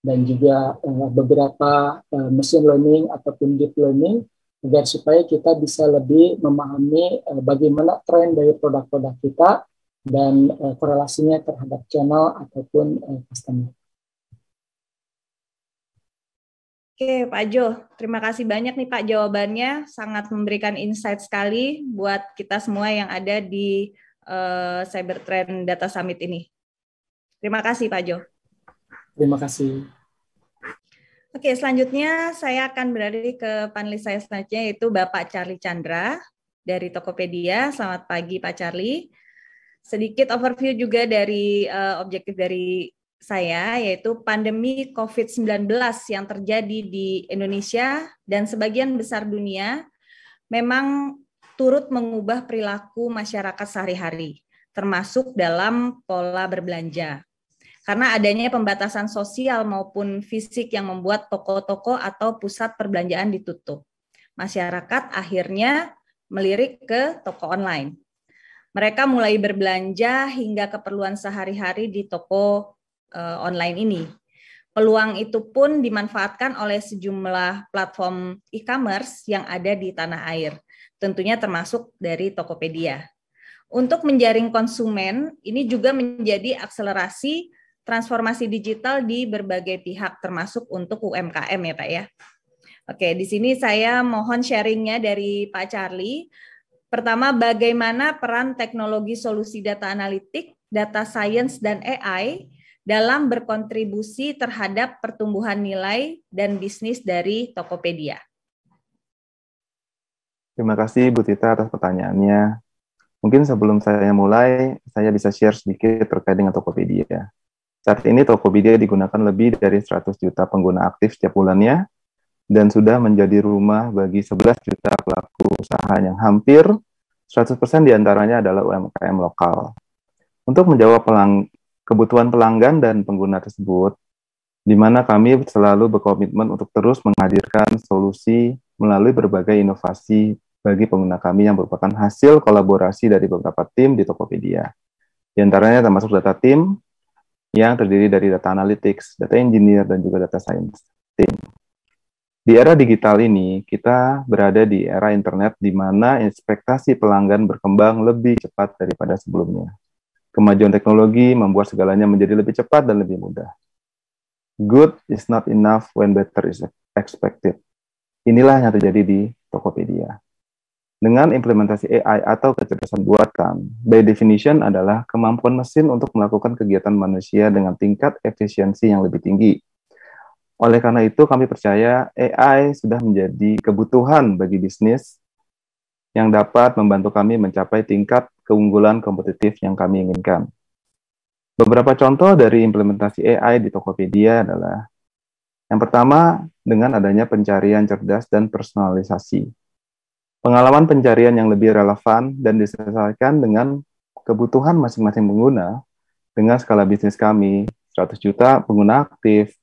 dan juga beberapa machine learning ataupun deep learning agar supaya kita bisa lebih memahami bagaimana tren dari produk-produk kita dan korelasinya terhadap channel ataupun customer. Oke, Pak Jo, terima kasih banyak nih Pak jawabannya, sangat memberikan insight sekali buat kita semua yang ada di Cybertrend Data Summit ini. Terima kasih Pak Jo. Terima kasih. Oke, selanjutnya saya akan beralih ke panelis saya selanjutnya yaitu Bapak Charlie Chandra dari Tokopedia. Selamat pagi Pak Charlie. Sedikit overview juga dari objektif dari saya yaitu pandemi COVID-19 yang terjadi di Indonesia dan sebagian besar dunia memang turut mengubah perilaku masyarakat sehari-hari, termasuk dalam pola berbelanja. Karena adanya pembatasan sosial maupun fisik yang membuat toko-toko atau pusat perbelanjaan ditutup. Masyarakat akhirnya melirik ke toko online. Mereka mulai berbelanja hingga keperluan sehari-hari di toko online ini. Peluang itu pun dimanfaatkan oleh sejumlah platform e-commerce yang ada di tanah air, tentunya termasuk dari Tokopedia. Untuk menjaring konsumen, ini juga menjadi akselerasi transformasi digital di berbagai pihak, termasuk untuk UMKM ya Pak ya. Oke, di sini saya mohon sharingnya dari Pak Charlie. Pertama, bagaimana peran teknologi solusi data analitik, data science, dan AI dalam berkontribusi terhadap pertumbuhan nilai dan bisnis dari Tokopedia. Terima kasih Bu Tita atas pertanyaannya. Mungkin sebelum saya mulai, saya bisa share sedikit terkait dengan Tokopedia. Saat ini Tokopedia digunakan lebih dari 100 juta pengguna aktif setiap bulannya, dan sudah menjadi rumah bagi 11 juta pelaku usaha yang hampir 100% diantaranya adalah UMKM lokal. Untuk menjawab kebutuhan pelanggan dan pengguna tersebut, di mana kami selalu berkomitmen untuk terus menghadirkan solusi melalui berbagai inovasi bagi pengguna kami yang merupakan hasil kolaborasi dari beberapa tim di Tokopedia. Di antaranya termasuk data tim yang terdiri dari data analytics, data engineer, dan juga data science team. Di era digital ini, kita berada di era internet di mana ekspektasi pelanggan berkembang lebih cepat daripada sebelumnya. Kemajuan teknologi membuat segalanya menjadi lebih cepat dan lebih mudah. Good is not enough when better is expected. Inilah yang terjadi di Tokopedia. Dengan implementasi AI atau kecerdasan buatan, by definition adalah kemampuan mesin untuk melakukan kegiatan manusia dengan tingkat efisiensi yang lebih tinggi. Oleh karena itu, kami percaya AI sudah menjadi kebutuhan bagi bisnis yang dapat membantu kami mencapai tingkat keunggulan kompetitif yang kami inginkan. Beberapa contoh dari implementasi AI di Tokopedia adalah yang pertama, dengan adanya pencarian cerdas dan personalisasi. Pengalaman pencarian yang lebih relevan dan disesuaikan dengan kebutuhan masing-masing pengguna dengan skala bisnis kami, 100 juta pengguna aktif,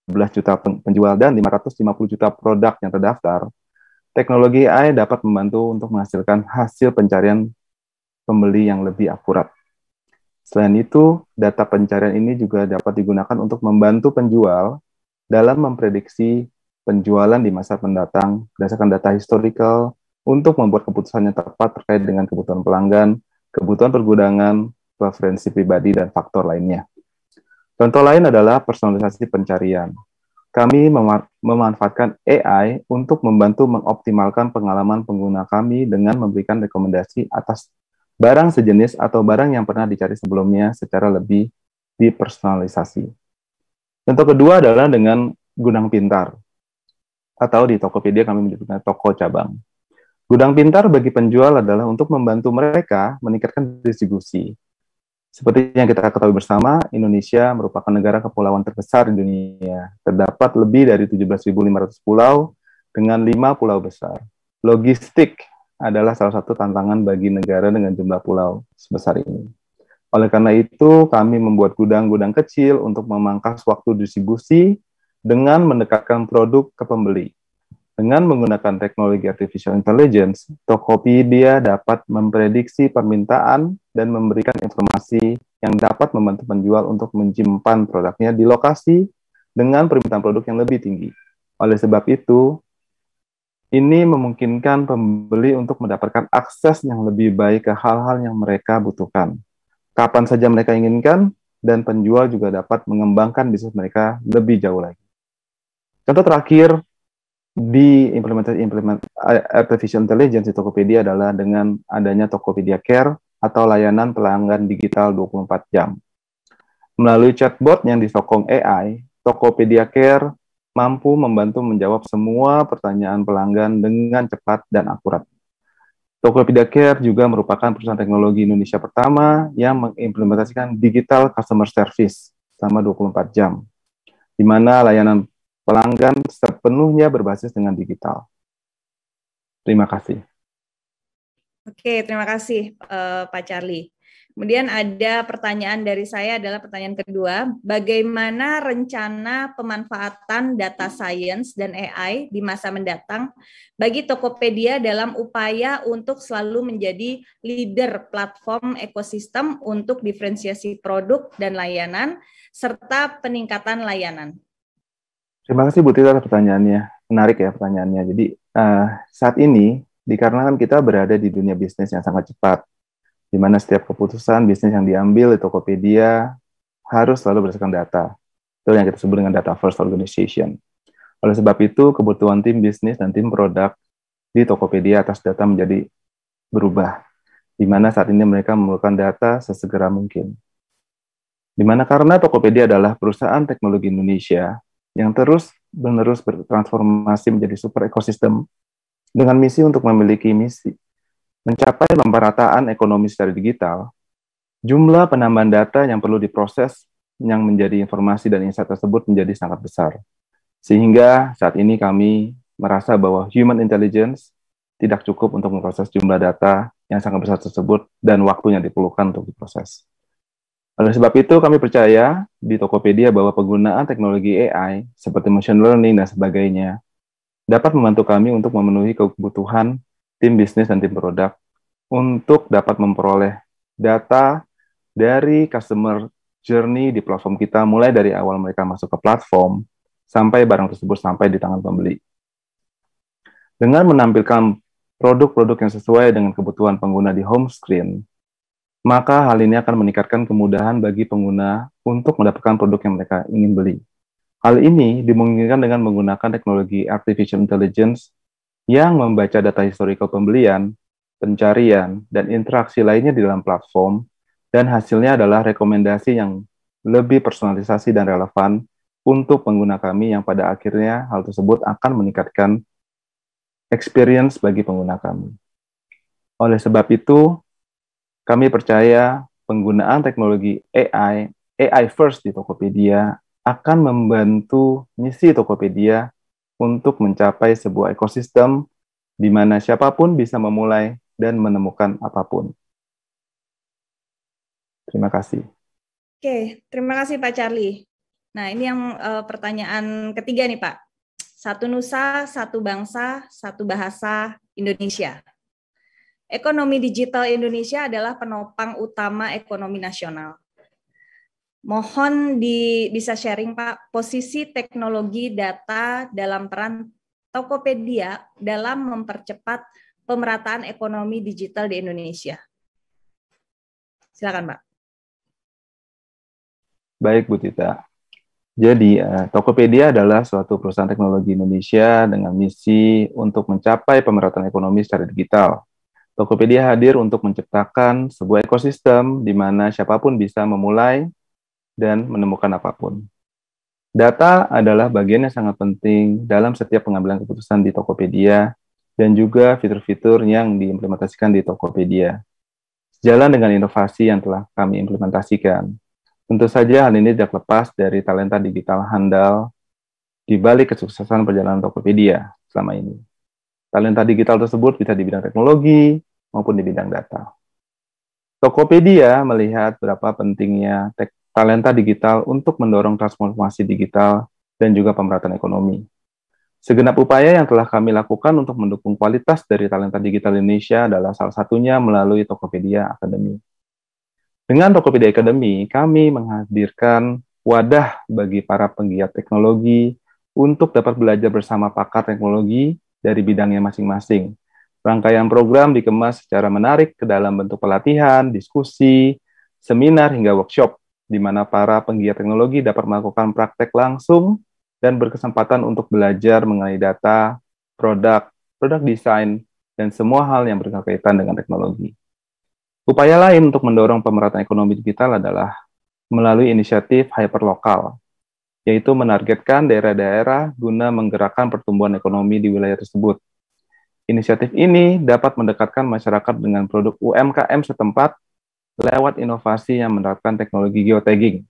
11 juta penjual, dan 550 juta produk yang terdaftar. Teknologi AI dapat membantu untuk menghasilkan hasil pencarian pembeli yang lebih akurat. Selain itu, data pencarian ini juga dapat digunakan untuk membantu penjual dalam memprediksi penjualan di masa mendatang berdasarkan data historical untuk membuat keputusan yang tepat terkait dengan kebutuhan pelanggan, kebutuhan pergudangan, preferensi pribadi, dan faktor lainnya. Contoh lain adalah personalisasi pencarian. Kami memanfaatkan AI untuk membantu mengoptimalkan pengalaman pengguna kami dengan memberikan rekomendasi atas barang sejenis atau barang yang pernah dicari sebelumnya secara lebih dipersonalisasi. Contoh kedua adalah dengan gudang pintar, atau di Tokopedia kami menyebutnya toko cabang. Gudang pintar bagi penjual adalah untuk membantu mereka meningkatkan distribusi. Seperti yang kita ketahui bersama, Indonesia merupakan negara kepulauan terbesar di dunia. Terdapat lebih dari 17.500 pulau dengan 5 pulau besar. Logistik adalah salah satu tantangan bagi negara dengan jumlah pulau sebesar ini. Oleh karena itu, kami membuat gudang-gudang kecil untuk memangkas waktu distribusi dengan mendekatkan produk ke pembeli. Dengan menggunakan teknologi artificial intelligence, Tokopedia dapat memprediksi permintaan dan memberikan informasi yang dapat membantu penjual untuk menyimpan produknya di lokasi dengan permintaan produk yang lebih tinggi. Oleh sebab itu, ini memungkinkan pembeli untuk mendapatkan akses yang lebih baik ke hal-hal yang mereka butuhkan, kapan saja mereka inginkan, dan penjual juga dapat mengembangkan bisnis mereka lebih jauh lagi. Contoh terakhir, di implementasi artificial intelligence di Tokopedia adalah dengan adanya Tokopedia Care atau layanan pelanggan digital 24 jam. Melalui chatbot yang disokong AI, Tokopedia Care mampu membantu menjawab semua pertanyaan pelanggan dengan cepat dan akurat. Tokopedia Care juga merupakan perusahaan teknologi Indonesia pertama yang mengimplementasikan digital customer service selama 24 jam, di mana layanan pelanggan sepenuhnya berbasis dengan digital. Terima kasih. Oke, terima kasih Pak Charlie. Kemudian ada pertanyaan dari saya adalah pertanyaan kedua, bagaimana rencana pemanfaatan data science dan AI di masa mendatang bagi Tokopedia dalam upaya untuk selalu menjadi leader platform ekosistem untuk diferensiasi produk dan layanan, serta peningkatan layanan? Terima kasih Bu Tita atas pertanyaannya. Menarik ya pertanyaannya. Jadi saat ini, dikarenakan kita berada di dunia bisnis yang sangat cepat, di mana setiap keputusan bisnis yang diambil di Tokopedia harus selalu berdasarkan data. Itu yang kita sebut dengan data first organization. Oleh sebab itu, kebutuhan tim bisnis dan tim produk di Tokopedia atas data menjadi berubah, di mana saat ini mereka memerlukan data sesegera mungkin. Di mana karena Tokopedia adalah perusahaan teknologi Indonesia yang terus-menerus bertransformasi menjadi super ekosistem dengan misi untuk memiliki misi mencapai pemerataan ekonomi secara digital, jumlah penambahan data yang perlu diproses yang menjadi informasi dan insight tersebut menjadi sangat besar. Sehingga saat ini kami merasa bahwa human intelligence tidak cukup untuk memproses jumlah data yang sangat besar tersebut dan waktunya diperlukan untuk diproses. Oleh sebab itu, kami percaya di Tokopedia bahwa penggunaan teknologi AI seperti machine learning dan sebagainya dapat membantu kami untuk memenuhi kebutuhan tim bisnis dan tim produk untuk dapat memperoleh data dari customer journey di platform kita, mulai dari awal mereka masuk ke platform, sampai barang tersebut sampai di tangan pembeli. Dengan menampilkan produk-produk yang sesuai dengan kebutuhan pengguna di home screen, maka hal ini akan meningkatkan kemudahan bagi pengguna untuk mendapatkan produk yang mereka ingin beli. Hal ini dimungkinkan dengan menggunakan teknologi artificial intelligence yang membaca data historical pembelian, pencarian, dan interaksi lainnya di dalam platform, dan hasilnya adalah rekomendasi yang lebih personalisasi dan relevan untuk pengguna kami yang pada akhirnya hal tersebut akan meningkatkan experience bagi pengguna kami. Oleh sebab itu, kami percaya penggunaan teknologi AI first di Tokopedia akan membantu misi Tokopedia untuk mencapai sebuah ekosistem di mana siapapun bisa memulai dan menemukan apapun. Terima kasih. Oke, terima kasih Pak Charlie. Nah, ini yang pertanyaan ketiga nih Pak. Satu nusa, satu bangsa, satu bahasa Indonesia. Ekonomi digital Indonesia adalah penopang utama ekonomi nasional. Mohon bisa sharing Pak, posisi teknologi data dalam peran Tokopedia dalam mempercepat pemerataan ekonomi digital di Indonesia. Silakan Pak. Baik Bu Tita. Jadi Tokopedia adalah suatu perusahaan teknologi Indonesia dengan misi untuk mencapai pemerataan ekonomi secara digital. Tokopedia hadir untuk menciptakan sebuah ekosistem di mana siapapun bisa memulai dan menemukan apapun. Data adalah bagian yang sangat penting dalam setiap pengambilan keputusan di Tokopedia dan juga fitur-fitur yang diimplementasikan di Tokopedia. Sejalan dengan inovasi yang telah kami implementasikan, tentu saja hal ini tidak lepas dari talenta digital handal di balik kesuksesan perjalanan Tokopedia selama ini. Talenta digital tersebut bisa di bidang teknologi maupun di bidang data. Tokopedia melihat berapa pentingnya talenta digital untuk mendorong transformasi digital dan juga pemerataan ekonomi. Segenap upaya yang telah kami lakukan untuk mendukung kualitas dari talenta digital Indonesia adalah salah satunya melalui Tokopedia Academy. Dengan Tokopedia Academy, kami menghadirkan wadah bagi para penggiat teknologi untuk dapat belajar bersama pakar teknologi dari bidangnya masing-masing. Rangkaian program dikemas secara menarik ke dalam bentuk pelatihan, diskusi, seminar, hingga workshop, di mana para penggiat teknologi dapat melakukan praktek langsung dan berkesempatan untuk belajar mengenai data, produk desain, dan semua hal yang berkaitan dengan teknologi. Upaya lain untuk mendorong pemerataan ekonomi digital adalah melalui inisiatif hyperlokal, yaitu menargetkan daerah-daerah guna menggerakkan pertumbuhan ekonomi di wilayah tersebut. Inisiatif ini dapat mendekatkan masyarakat dengan produk UMKM setempat lewat inovasi yang menerapkan teknologi geotagging,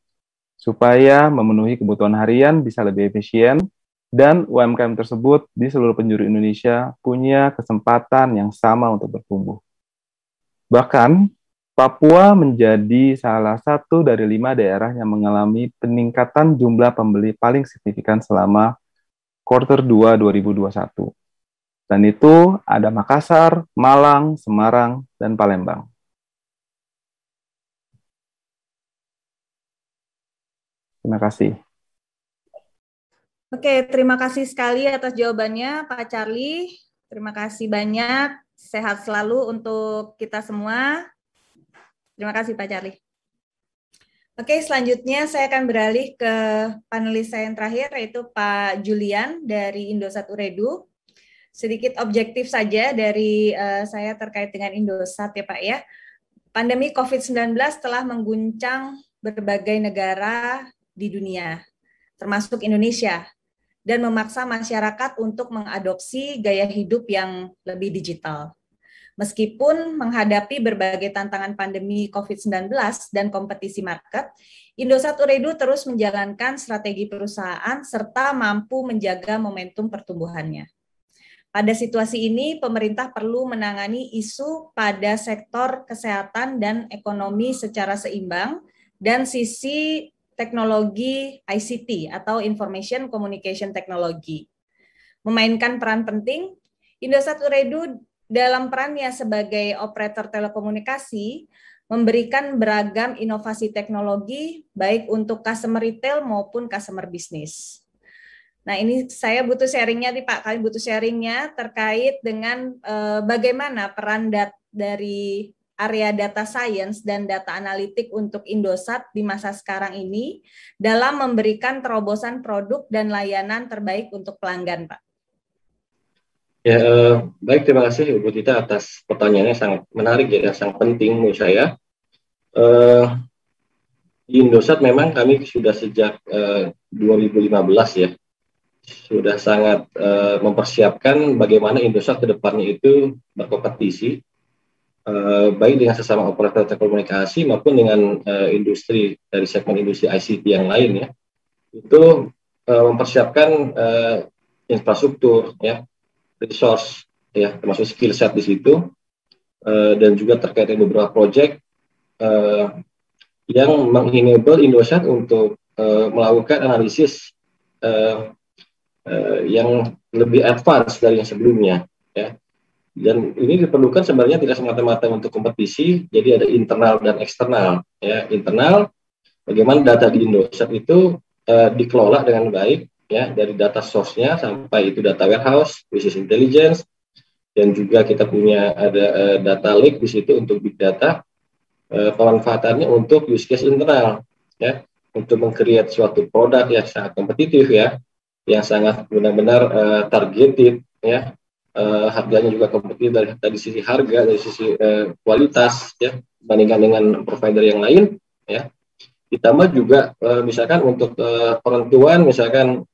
supaya memenuhi kebutuhan harian bisa lebih efisien, dan UMKM tersebut di seluruh penjuru Indonesia punya kesempatan yang sama untuk bertumbuh. Bahkan, Papua menjadi salah satu dari 5 daerah yang mengalami peningkatan jumlah pembeli paling signifikan selama kuartal 2 2021. Dan itu ada Makassar, Malang, Semarang, dan Palembang. Terima kasih. Oke, terima kasih sekali atas jawabannya Pak Charlie. Terima kasih banyak. Sehat selalu untuk kita semua. Terima kasih Pak Charlie. Oke, selanjutnya saya akan beralih ke panelis saya yang terakhir, yaitu Pak Julian dari Indosat Ooredoo. Sedikit objektif saja dari saya terkait dengan Indosat ya Pak ya. Pandemi COVID-19 telah mengguncang berbagai negara di dunia, termasuk Indonesia, dan memaksa masyarakat untuk mengadopsi gaya hidup yang lebih digital. Meskipun menghadapi berbagai tantangan pandemi COVID-19 dan kompetisi market, Indosat Ooredoo terus menjalankan strategi perusahaan serta mampu menjaga momentum pertumbuhannya. Pada situasi ini, pemerintah perlu menangani isu pada sektor kesehatan dan ekonomi secara seimbang dan sisi teknologi ICT atau Information Communication Technology. Memainkan peran penting, Indosat Ooredoo dalam perannya sebagai operator telekomunikasi memberikan beragam inovasi teknologi baik untuk customer retail maupun customer bisnis. Nah, ini saya butuh sharingnya nih Pak, kalian butuh sharingnya terkait dengan bagaimana peran dari area data science dan data analitik untuk Indosat di masa sekarang ini dalam memberikan terobosan produk dan layanan terbaik untuk pelanggan, Pak. Ya, baik, terima kasih Ibu Tita atas pertanyaannya, sangat menarik ya, sangat penting menurut saya. Di Indosat memang kami sudah sejak 2015 ya, sudah sangat mempersiapkan bagaimana Indosat ke depannya itu berkompetisi, baik dengan sesama operator telekomunikasi maupun dengan industri dari segmen industri ICT yang lain ya. Itu mempersiapkan infrastruktur ya, resource ya, termasuk skill set di situ, dan juga terkait dengan beberapa project yang mengenable Indosat untuk melakukan analisis yang lebih advance dari yang sebelumnya ya. Dan ini diperlukan sebenarnya tidak semata-mata untuk kompetisi, jadi ada internal dan eksternal ya. Internal, bagaimana data di Indosat itu dikelola dengan baik ya, dari data source-nya sampai itu data warehouse, business intelligence, dan juga kita punya ada data lake di situ untuk big data, pemanfaatannya untuk use case internal ya, untuk meng-create suatu produk yang sangat kompetitif ya, yang sangat benar-benar targeted ya, harganya juga kompetitif dari sisi harga, dari sisi kualitas ya, dibandingkan dengan provider yang lain ya. Ditambah juga misalkan untuk penentuan misalkan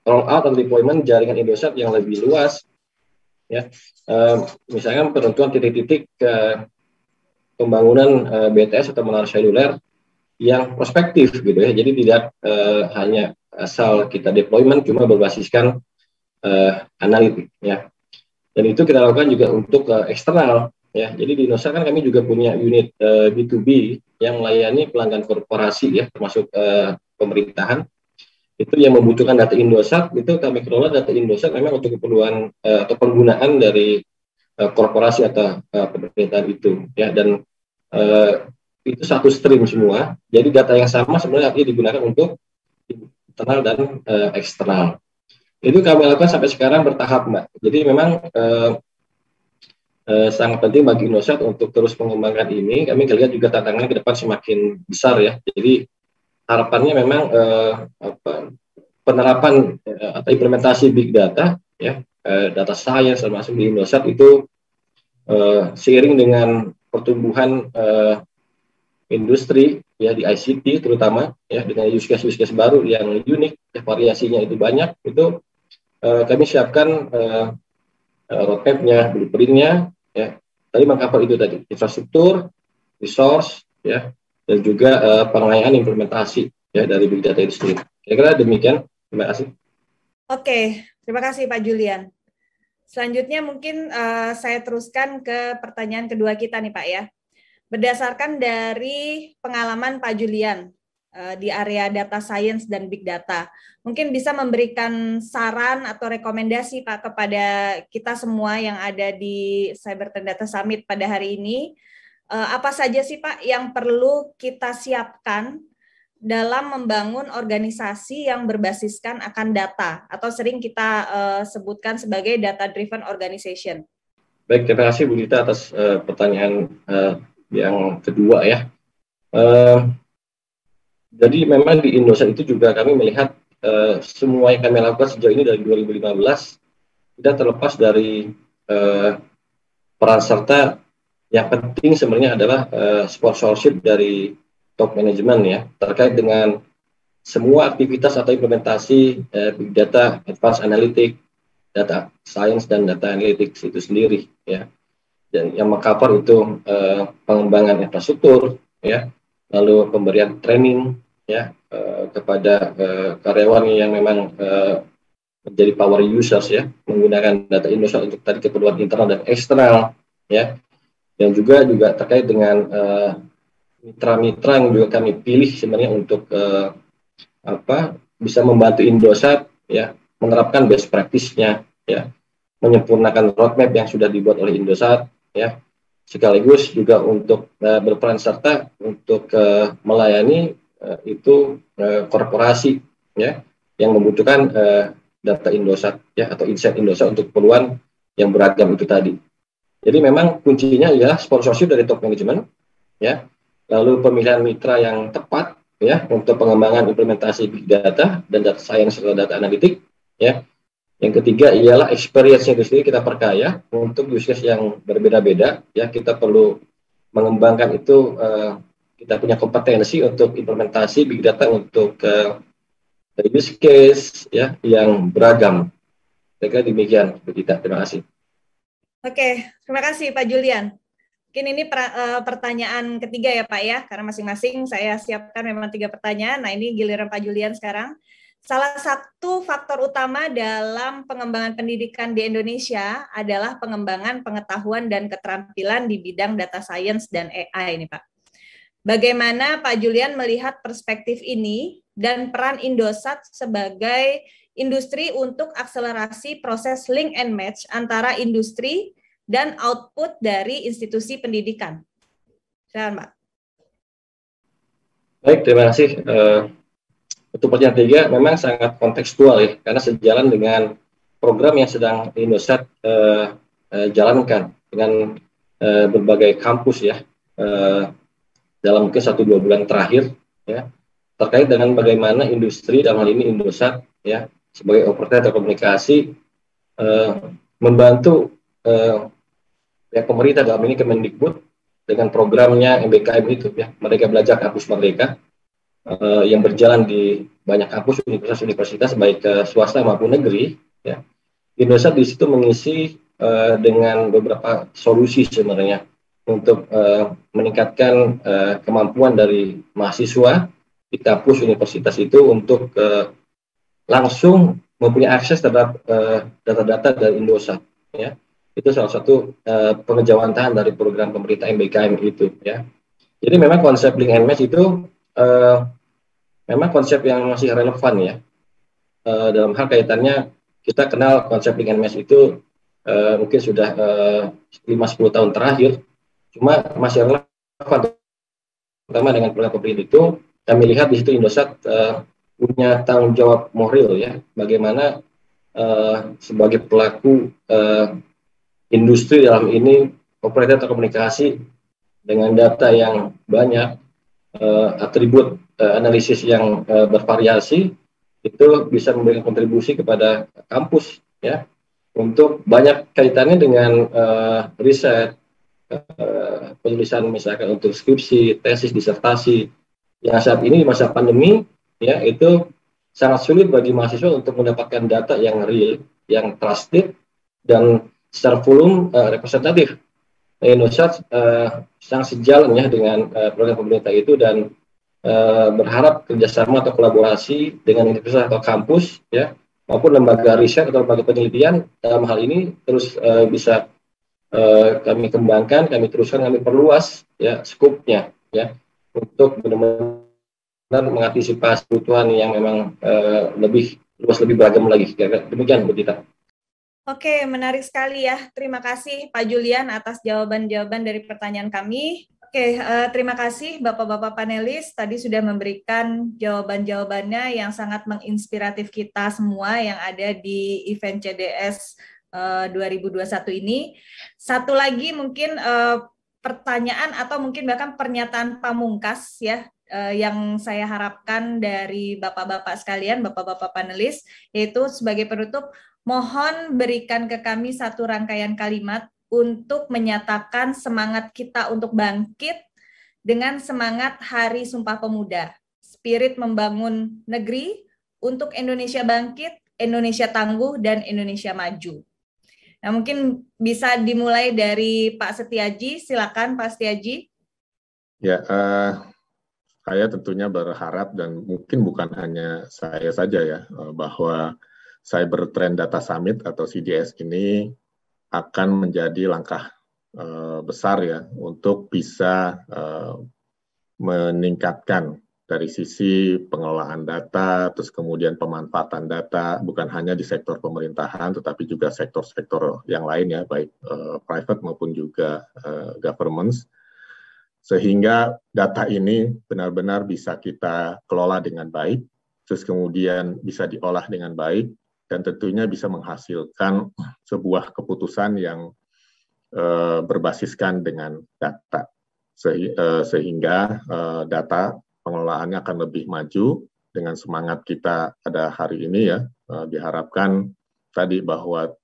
roll out atau deployment jaringan Indosat yang lebih luas ya, misalkan penentuan titik-titik pembangunan BTS atau menara seluler yang prospektif gitu ya, jadi tidak hanya asal kita deployment cuma berbasiskan analitik ya. Dan itu kita lakukan juga untuk eksternal ya. Jadi di Indosat kan kami juga punya unit B2B yang melayani pelanggan korporasi ya, termasuk pemerintahan. Itu yang membutuhkan data Indosat, itu kami kelola data Indosat memang untuk keperluan atau penggunaan dari korporasi atau pemerintahan itu ya. Dan itu satu stream semua. Jadi data yang sama sebenarnya digunakan untuk internal dan eksternal. Itu kami lakukan sampai sekarang bertahap, Mbak. Jadi memang sangat penting bagi Indosat untuk terus mengembangkan ini. Kami lihat juga tantangan ke depan semakin besar ya. Jadi harapannya memang penerapan atau implementasi big data ya, data science termasuk di Indosat itu seiring dengan pertumbuhan industri ya di ICT terutama ya, dengan use case baru yang unik ya, variasinya itu banyak, itu kami siapkan roadmap-nya, blueprint-nya ya. Tadi mengcover itu tadi, infrastruktur, resource ya, dan juga pengayaan implementasi ya dari big data itu sendiri. Kira-kira demikian. Terima kasih. Oke, terima kasih Pak Julian. Selanjutnya mungkin saya teruskan ke pertanyaan kedua kita nih Pak ya. Berdasarkan dari pengalaman Pak Julian di area data science dan big data, mungkin bisa memberikan saran atau rekomendasi Pak kepada kita semua yang ada di Cybertrend Data Summit pada hari ini. Apa saja sih Pak yang perlu kita siapkan dalam membangun organisasi yang berbasiskan akan data atau sering kita sebutkan sebagai data-driven organization. Baik, terima kasih Bu Dita atas pertanyaan yang kedua ya. Jadi memang di Indosat itu juga kami melihat semua yang kami lakukan sejauh ini dari 2015 tidak terlepas dari peran serta yang penting sebenarnya adalah sponsorship dari top management ya, terkait dengan semua aktivitas atau implementasi big data, advanced analytics, data science dan data analytics itu sendiri ya. Dan yang mengcover itu pengembangan infrastruktur ya, lalu pemberian training ya kepada karyawan yang memang menjadi power users ya, menggunakan data Indosat untuk tadi keperluan internal dan eksternal ya. Dan juga terkait dengan mitra-mitra yang juga kami pilih sebenarnya untuk bisa membantu Indosat ya menerapkan best practice-nya ya, menyempurnakan roadmap yang sudah dibuat oleh Indosat ya, sekaligus juga untuk berperan serta untuk melayani itu korporasi ya yang membutuhkan data Indosat ya atau insight Indosat untuk keperluan yang beragam itu tadi. Jadi memang kuncinya ya sponsorship dari top management ya. Lalu pemilihan mitra yang tepat ya untuk pengembangan implementasi big data dan data science atau data analitik ya. Yang ketiga ialah experience-nya itu sendiri kita perkaya untuk use case yang berbeda-beda ya. Kita perlu mengembangkan itu kita punya kompetensi untuk implementasi big data untuk use case ya yang beragam. Saya kira demikian Bu Dita. Terima kasih. Oke, terima kasih Pak Julian. Mungkin ini pertanyaan ketiga ya Pak ya, karena masing-masing saya siapkan memang 3 pertanyaan. Nah ini giliran Pak Julian sekarang. Salah satu faktor utama dalam pengembangan pendidikan di Indonesia adalah pengembangan pengetahuan dan keterampilan di bidang data science dan AI ini Pak. Bagaimana Pak Julian melihat perspektif ini dan peran Indosat sebagai industri untuk akselerasi proses link and match antara industri dan output dari institusi pendidikan. Silakan, Pak. Baik, terima kasih. Untuk pertanyaan 3 memang sangat kontekstual ya, karena sejalan dengan program yang sedang Indosat jalankan dengan berbagai kampus ya dalam mungkin 1-2 bulan terakhir ya, terkait dengan bagaimana industri dalam hal ini Indosat ya sebagai operator telekomunikasi membantu pemerintah dalam ini Kemendikbud dengan programnya MBKM itu ya, Merdeka Belajar Kampus Merdeka yang berjalan di banyak kampus universitas baik swasta maupun negeri ya. Indosat di situ mengisi dengan beberapa solusi sebenarnya untuk meningkatkan kemampuan dari mahasiswa di kampus universitas itu untuk langsung mempunyai akses terhadap data-data dari Indosat ya. Itu salah satu pengejawantahan dari program pemerintah MBKM itu ya. Jadi memang konsep link and match itu memang konsep yang masih relevan ya. Dalam hal kaitannya kita kenal konsep link and match itu mungkin sudah 5-10 tahun terakhir, cuma masih relevan terutama dengan program pemerintah itu. Kami lihat di situ Indosat punya tanggung jawab moral ya, bagaimana sebagai pelaku industri dalam ini operator telekomunikasi dengan data yang banyak, atribut analisis yang bervariasi, itu bisa memberikan kontribusi kepada kampus ya untuk banyak kaitannya dengan riset, penulisan misalkan untuk skripsi, tesis, disertasi yang saat ini di masa pandemi ya itu sangat sulit bagi mahasiswa untuk mendapatkan data yang real, yang trusted dan secara volume representatif. Indosat sangat sejalan ya dengan program pemerintah itu dan berharap kerjasama atau kolaborasi dengan universitas atau kampus ya maupun lembaga riset atau lembaga penelitian dalam hal ini terus bisa kami kembangkan, kami teruskan, kami perluas ya skupnya ya untuk benar-benar mengantisipasi kebutuhan yang memang lebih luas, lebih beragam lagi. Demikian Bu Tita. Oke, menarik sekali ya. Terima kasih Pak Julian atas jawaban-jawaban dari pertanyaan kami. Oke, terima kasih Bapak-Bapak panelis. Tadi sudah memberikan jawaban-jawabannya yang sangat menginspiratif kita semua yang ada di event CDS 2021 ini. Satu lagi mungkin pertanyaan atau mungkin bahkan pernyataan pamungkas ya yang saya harapkan dari Bapak-Bapak sekalian, Bapak-Bapak panelis, yaitu sebagai penutup, mohon berikan ke kami satu rangkaian kalimat untuk menyatakan semangat kita untuk bangkit dengan semangat Hari Sumpah Pemuda. Spirit membangun negeri untuk Indonesia bangkit, Indonesia tangguh, dan Indonesia maju. Nah, mungkin bisa dimulai dari Pak Setiaji. Silakan Pak Setiaji. Ya, saya tentunya berharap dan mungkin bukan hanya saya saja ya, bahwa Cybertrend Data Summit atau CDS ini akan menjadi langkah besar ya untuk bisa meningkatkan dari sisi pengelolaan data, terus kemudian pemanfaatan data, bukan hanya di sektor pemerintahan, tetapi juga sektor-sektor yang lain ya, baik private maupun juga governments, sehingga data ini benar-benar bisa kita kelola dengan baik, terus kemudian bisa diolah dengan baik, dan tentunya bisa menghasilkan sebuah keputusan yang berbasiskan dengan data, sehingga data pengelolaannya akan lebih maju. Dengan semangat kita pada hari ini ya, diharapkan tadi bahwa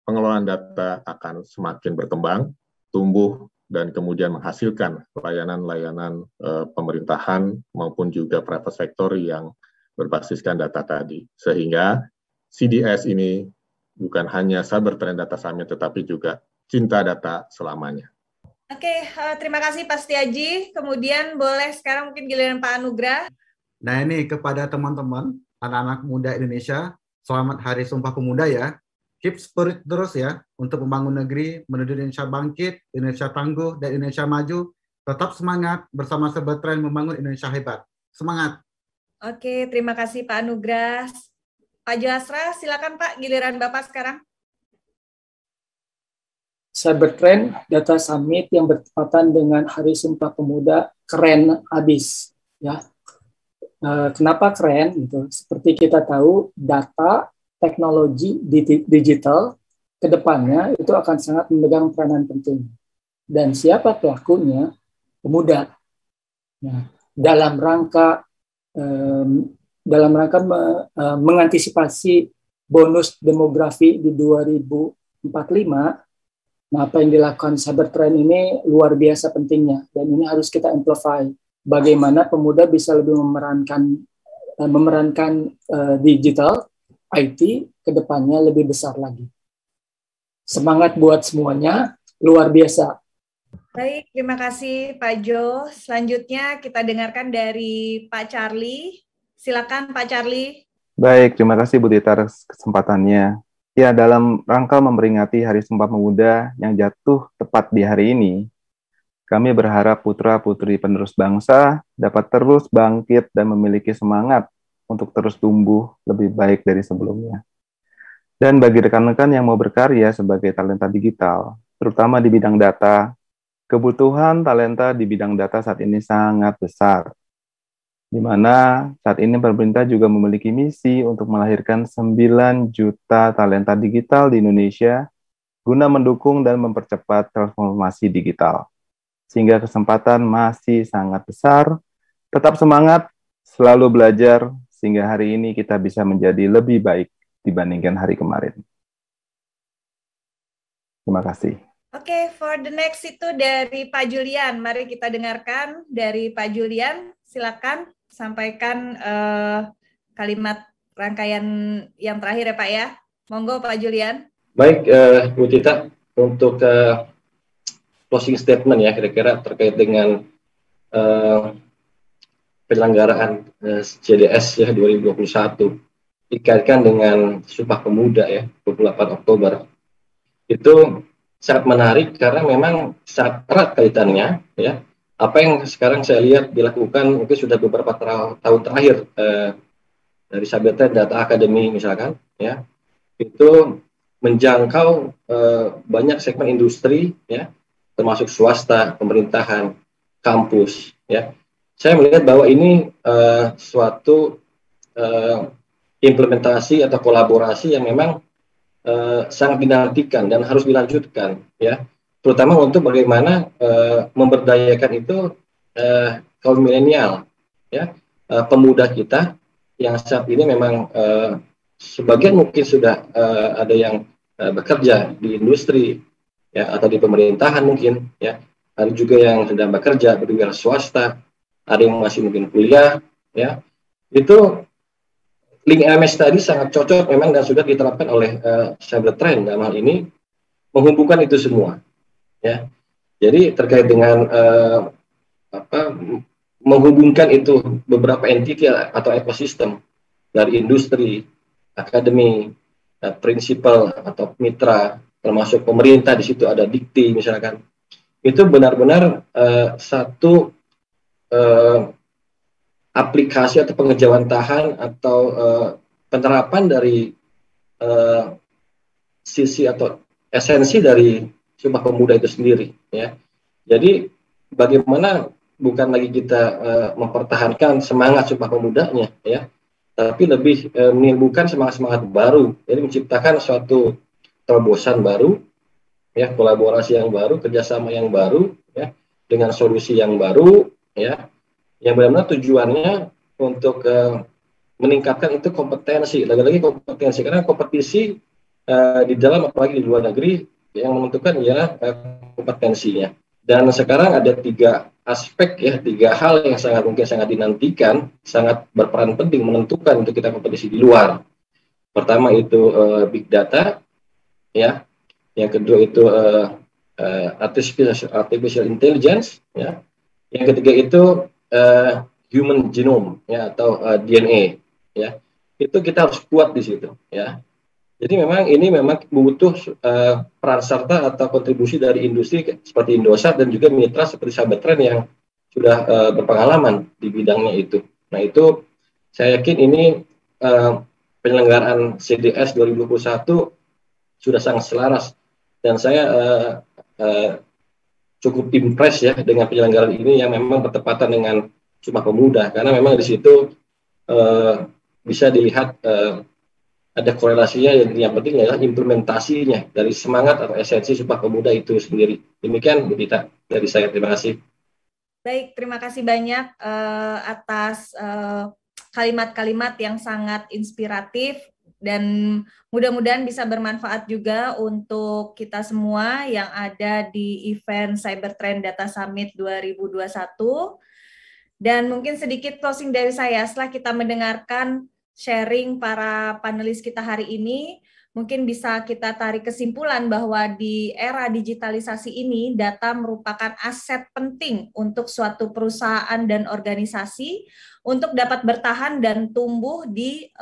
pengelolaan data akan semakin berkembang, tumbuh, dan kemudian menghasilkan layanan-layanan pemerintahan maupun juga private sector yang berbasiskan data tadi, sehingga CDS ini bukan hanya Cybertrend Data Summit, tetapi juga cinta data selamanya. Oke, terima kasih Pak Setiaji. Kemudian boleh sekarang mungkin giliran Pak Anugrah. Nah ini kepada teman-teman, anak-anak muda Indonesia, selamat Hari Sumpah Pemuda ya. Keep spirit terus ya, untuk membangun negeri, menuju Indonesia bangkit, Indonesia tangguh, dan Indonesia maju. Tetap semangat bersama Cybertrend membangun Indonesia hebat. Semangat. Oke, terima kasih Pak Anugrah. Pak Jasra, silakan Pak, giliran Bapak sekarang. Cybertrend Data Summit yang bertepatan dengan Hari Sumpah Pemuda keren abis ya. Kenapa keren? Gitu. Seperti kita tahu, data, teknologi digital kedepannya itu akan sangat memegang peranan penting. Dan siapa pelakunya? Pemuda. Nah, dalam rangka mengantisipasi bonus demografi di 2045, nah apa yang dilakukan Cybertrend ini luar biasa pentingnya, dan ini harus kita amplify. Bagaimana pemuda bisa lebih memerankan digital, IT, ke depannya lebih besar lagi. Semangat buat semuanya, luar biasa. Baik, terima kasih Pak Jo. Selanjutnya kita dengarkan dari Pak Charlie. Silakan Pak Charlie. Baik, terima kasih Bu Tita atas kesempatannya. Ya, dalam rangka memperingati Hari Sumpah Pemuda yang jatuh tepat di hari ini, kami berharap putra-putri penerus bangsa dapat terus bangkit dan memiliki semangat untuk terus tumbuh lebih baik dari sebelumnya. Dan bagi rekan-rekan yang mau berkarya sebagai talenta digital, terutama di bidang data, kebutuhan talenta di bidang data saat ini sangat besar, di mana saat ini pemerintah juga memiliki misi untuk melahirkan 9 juta talenta digital di Indonesia guna mendukung dan mempercepat transformasi digital. Sehingga kesempatan masih sangat besar. Tetap semangat, selalu belajar, sehingga hari ini kita bisa menjadi lebih baik dibandingkan hari kemarin. Terima kasih. Oke, for the next itu dari Pak Julian. Mari kita dengarkan dari Pak Julian. Silakan sampaikan kalimat rangkaian yang terakhir ya Pak ya. Monggo Pak Julian. Baik, Bu Tita, untuk closing statement ya kira-kira terkait dengan penyelenggaraan CDS ya 2021. dikaitkan dengan Sumpah Pemuda ya, 28 Oktober. Itu sangat menarik karena memang sangat erat kaitannya ya. Apa yang sekarang saya lihat dilakukan mungkin sudah beberapa tahun terakhir dari Cybertrend Data Academy misalkan ya, itu menjangkau banyak segmen industri ya, termasuk swasta, pemerintahan, kampus ya. Saya melihat bahwa ini suatu implementasi atau kolaborasi yang memang sangat dinantikan dan harus dilanjutkan ya, terutama untuk bagaimana memberdayakan itu kaum milenial ya, pemuda kita yang saat ini memang sebagian mungkin sudah ada yang bekerja di industri ya, atau di pemerintahan mungkin ya, ada juga yang sedang bekerja di wira swasta, ada yang masih mungkin kuliah ya. Itu link LMS tadi sangat cocok memang dan sudah diterapkan oleh Cybertrend dalam hal ini, menghubungkan itu semua ya. Jadi terkait dengan menghubungkan itu beberapa entity atau ekosistem dari industri, akademi, prinsipal atau mitra, termasuk pemerintah, di situ ada Dikti misalkan, itu benar-benar satu aplikasi atau pengejawantahan atau penerapan dari sisi atau esensi dari Sumpah Pemuda itu sendiri ya. Jadi bagaimana bukan lagi kita mempertahankan semangat Sumpah Pemudanya ya, tapi lebih menimbulkan semangat-semangat baru, jadi menciptakan suatu terobosan baru ya, kolaborasi yang baru, kerjasama yang baru ya, dengan solusi yang baru ya, yang benar-benar tujuannya untuk meningkatkan itu kompetensi, lagi-lagi kompetensi, karena kompetisi di dalam apalagi di luar negeri yang menentukan ialah kompetensinya. Dan sekarang ada 3 aspek ya, 3 hal yang mungkin sangat dinantikan, sangat berperan penting menentukan untuk kita kompetisi di luar. Pertama itu big data ya, yang kedua itu artificial intelligence ya, yang ketiga itu human genome ya, atau DNA ya. Itu kita harus kuat di situ ya. Jadi memang ini memang butuh peran serta atau kontribusi dari industri seperti Indosat dan juga mitra seperti Cybertrend yang sudah berpengalaman di bidangnya itu. Nah itu saya yakin ini penyelenggaraan CDS 2021 sudah sangat selaras, dan saya cukup impress ya dengan penyelenggaraan ini yang memang bertepatan dengan Sumpah Pemuda, karena memang di situ bisa dilihat ada korelasinya, yang penting adalah implementasinya dari semangat atau esensi Sumpah Pemuda itu sendiri. Demikian Bu Dita dari saya, terima kasih. Baik, terima kasih banyak atas kalimat-kalimat yang sangat inspiratif, dan mudah-mudahan bisa bermanfaat juga untuk kita semua yang ada di event Cybertrend Data Summit 2021. Dan mungkin sedikit closing dari saya setelah kita mendengarkan sharing para panelis kita hari ini, mungkin bisa kita tarik kesimpulan bahwa di era digitalisasi ini, data merupakan aset penting untuk suatu perusahaan dan organisasi untuk dapat bertahan dan tumbuh di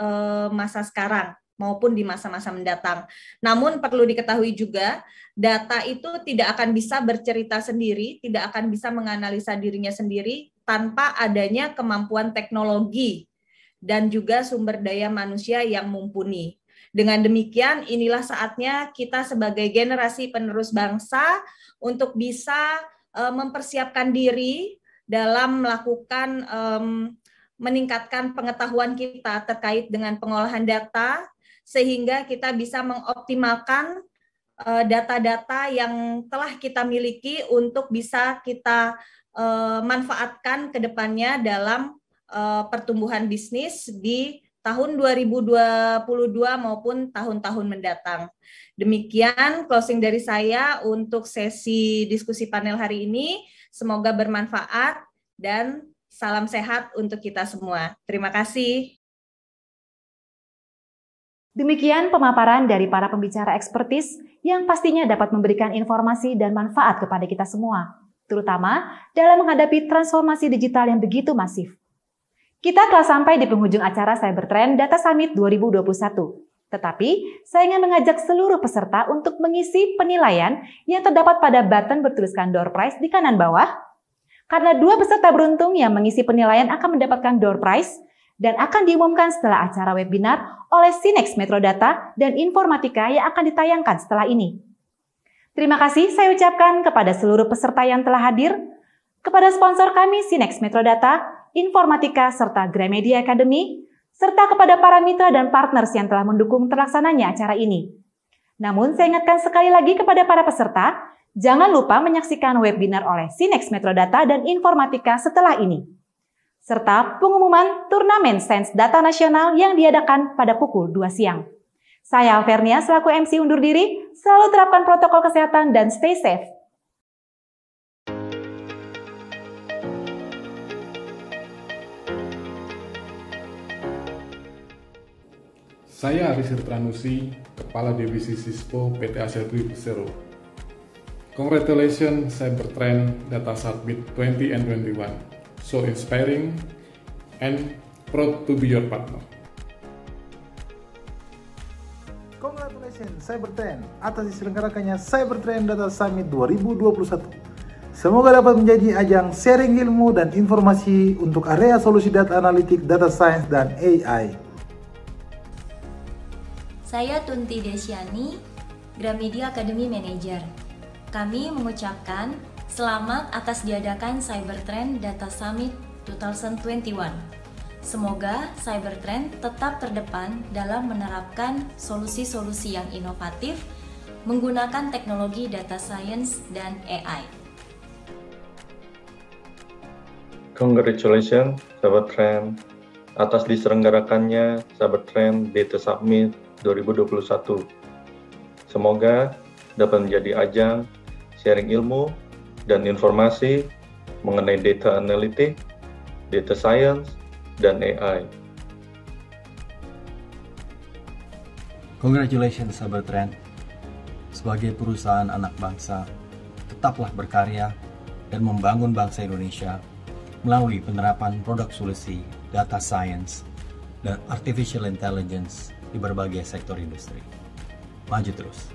masa sekarang maupun di masa-masa mendatang. Namun perlu diketahui juga, data itu tidak akan bisa bercerita sendiri, tidak akan bisa menganalisa dirinya sendiri tanpa adanya kemampuan teknologi dan juga sumber daya manusia yang mumpuni. Dengan demikian, inilah saatnya kita sebagai generasi penerus bangsa untuk bisa mempersiapkan diri dalam melakukan meningkatkan pengetahuan kita terkait dengan pengolahan data, sehingga kita bisa mengoptimalkan data-data yang telah kita miliki untuk bisa kita manfaatkan ke depannya dalam pertumbuhan bisnis di tahun 2022 maupun tahun-tahun mendatang. Demikian closing dari saya untuk sesi diskusi panel hari ini. Semoga bermanfaat dan salam sehat untuk kita semua. Terima kasih. Demikian pemaparan dari para pembicara ekspertis yang pastinya dapat memberikan informasi dan manfaat kepada kita semua, terutama dalam menghadapi transformasi digital yang begitu masif. Kita telah sampai di penghujung acara Cybertrend Data Summit 2021. Tetapi, saya ingin mengajak seluruh peserta untuk mengisi penilaian yang terdapat pada button bertuliskan door prize di kanan bawah. Karena 2 peserta beruntung yang mengisi penilaian akan mendapatkan door prize dan akan diumumkan setelah acara webinar oleh Sinex Metrodata dan Informatika yang akan ditayangkan setelah ini. Terima kasih saya ucapkan kepada seluruh peserta yang telah hadir, kepada sponsor kami Sinex Metrodata, Informatika, serta Gramedia Academy, serta kepada para mitra dan partners yang telah mendukung terlaksananya acara ini. Namun saya ingatkan sekali lagi kepada para peserta, jangan lupa menyaksikan webinar oleh Sinex Metrodata dan Informatika setelah ini, serta pengumuman turnamen Sains Data Nasional yang diadakan pada pukul 2 siang. Saya Alvernia selaku MC undur diri, selalu terapkan protokol kesehatan dan stay safe. Saya Arisir Tranusi, Kepala Divisi Sispo PT Asia Dwi Persero. Congratulations Cybertrend Data Summit 20 and 21. So inspiring and proud to be your partner. Congratulations Cybertrend atas diselenggarakannya Cybertrend Data Summit 2021. Semoga dapat menjadi ajang sharing ilmu dan informasi untuk area solusi data analitik, data science, dan AI. Saya Tunti Desyani, Gramedia Academy Manager. Kami mengucapkan selamat atas diadakan Cybertrend Data Summit 2021. Semoga Cybertrend tetap terdepan dalam menerapkan solusi-solusi yang inovatif menggunakan teknologi data science dan AI. Congratulations Cybertrend atas diselenggarakannya Cybertrend Data Summit 2021. Semoga dapat menjadi ajang sharing ilmu dan informasi mengenai data analitik, data science, dan AI. Congratulations Cybertrend. Sebagai perusahaan anak bangsa, tetaplah berkarya dan membangun bangsa Indonesia melalui penerapan produk solusi data science dan artificial intelligence di berbagai sektor industri. Maju terus.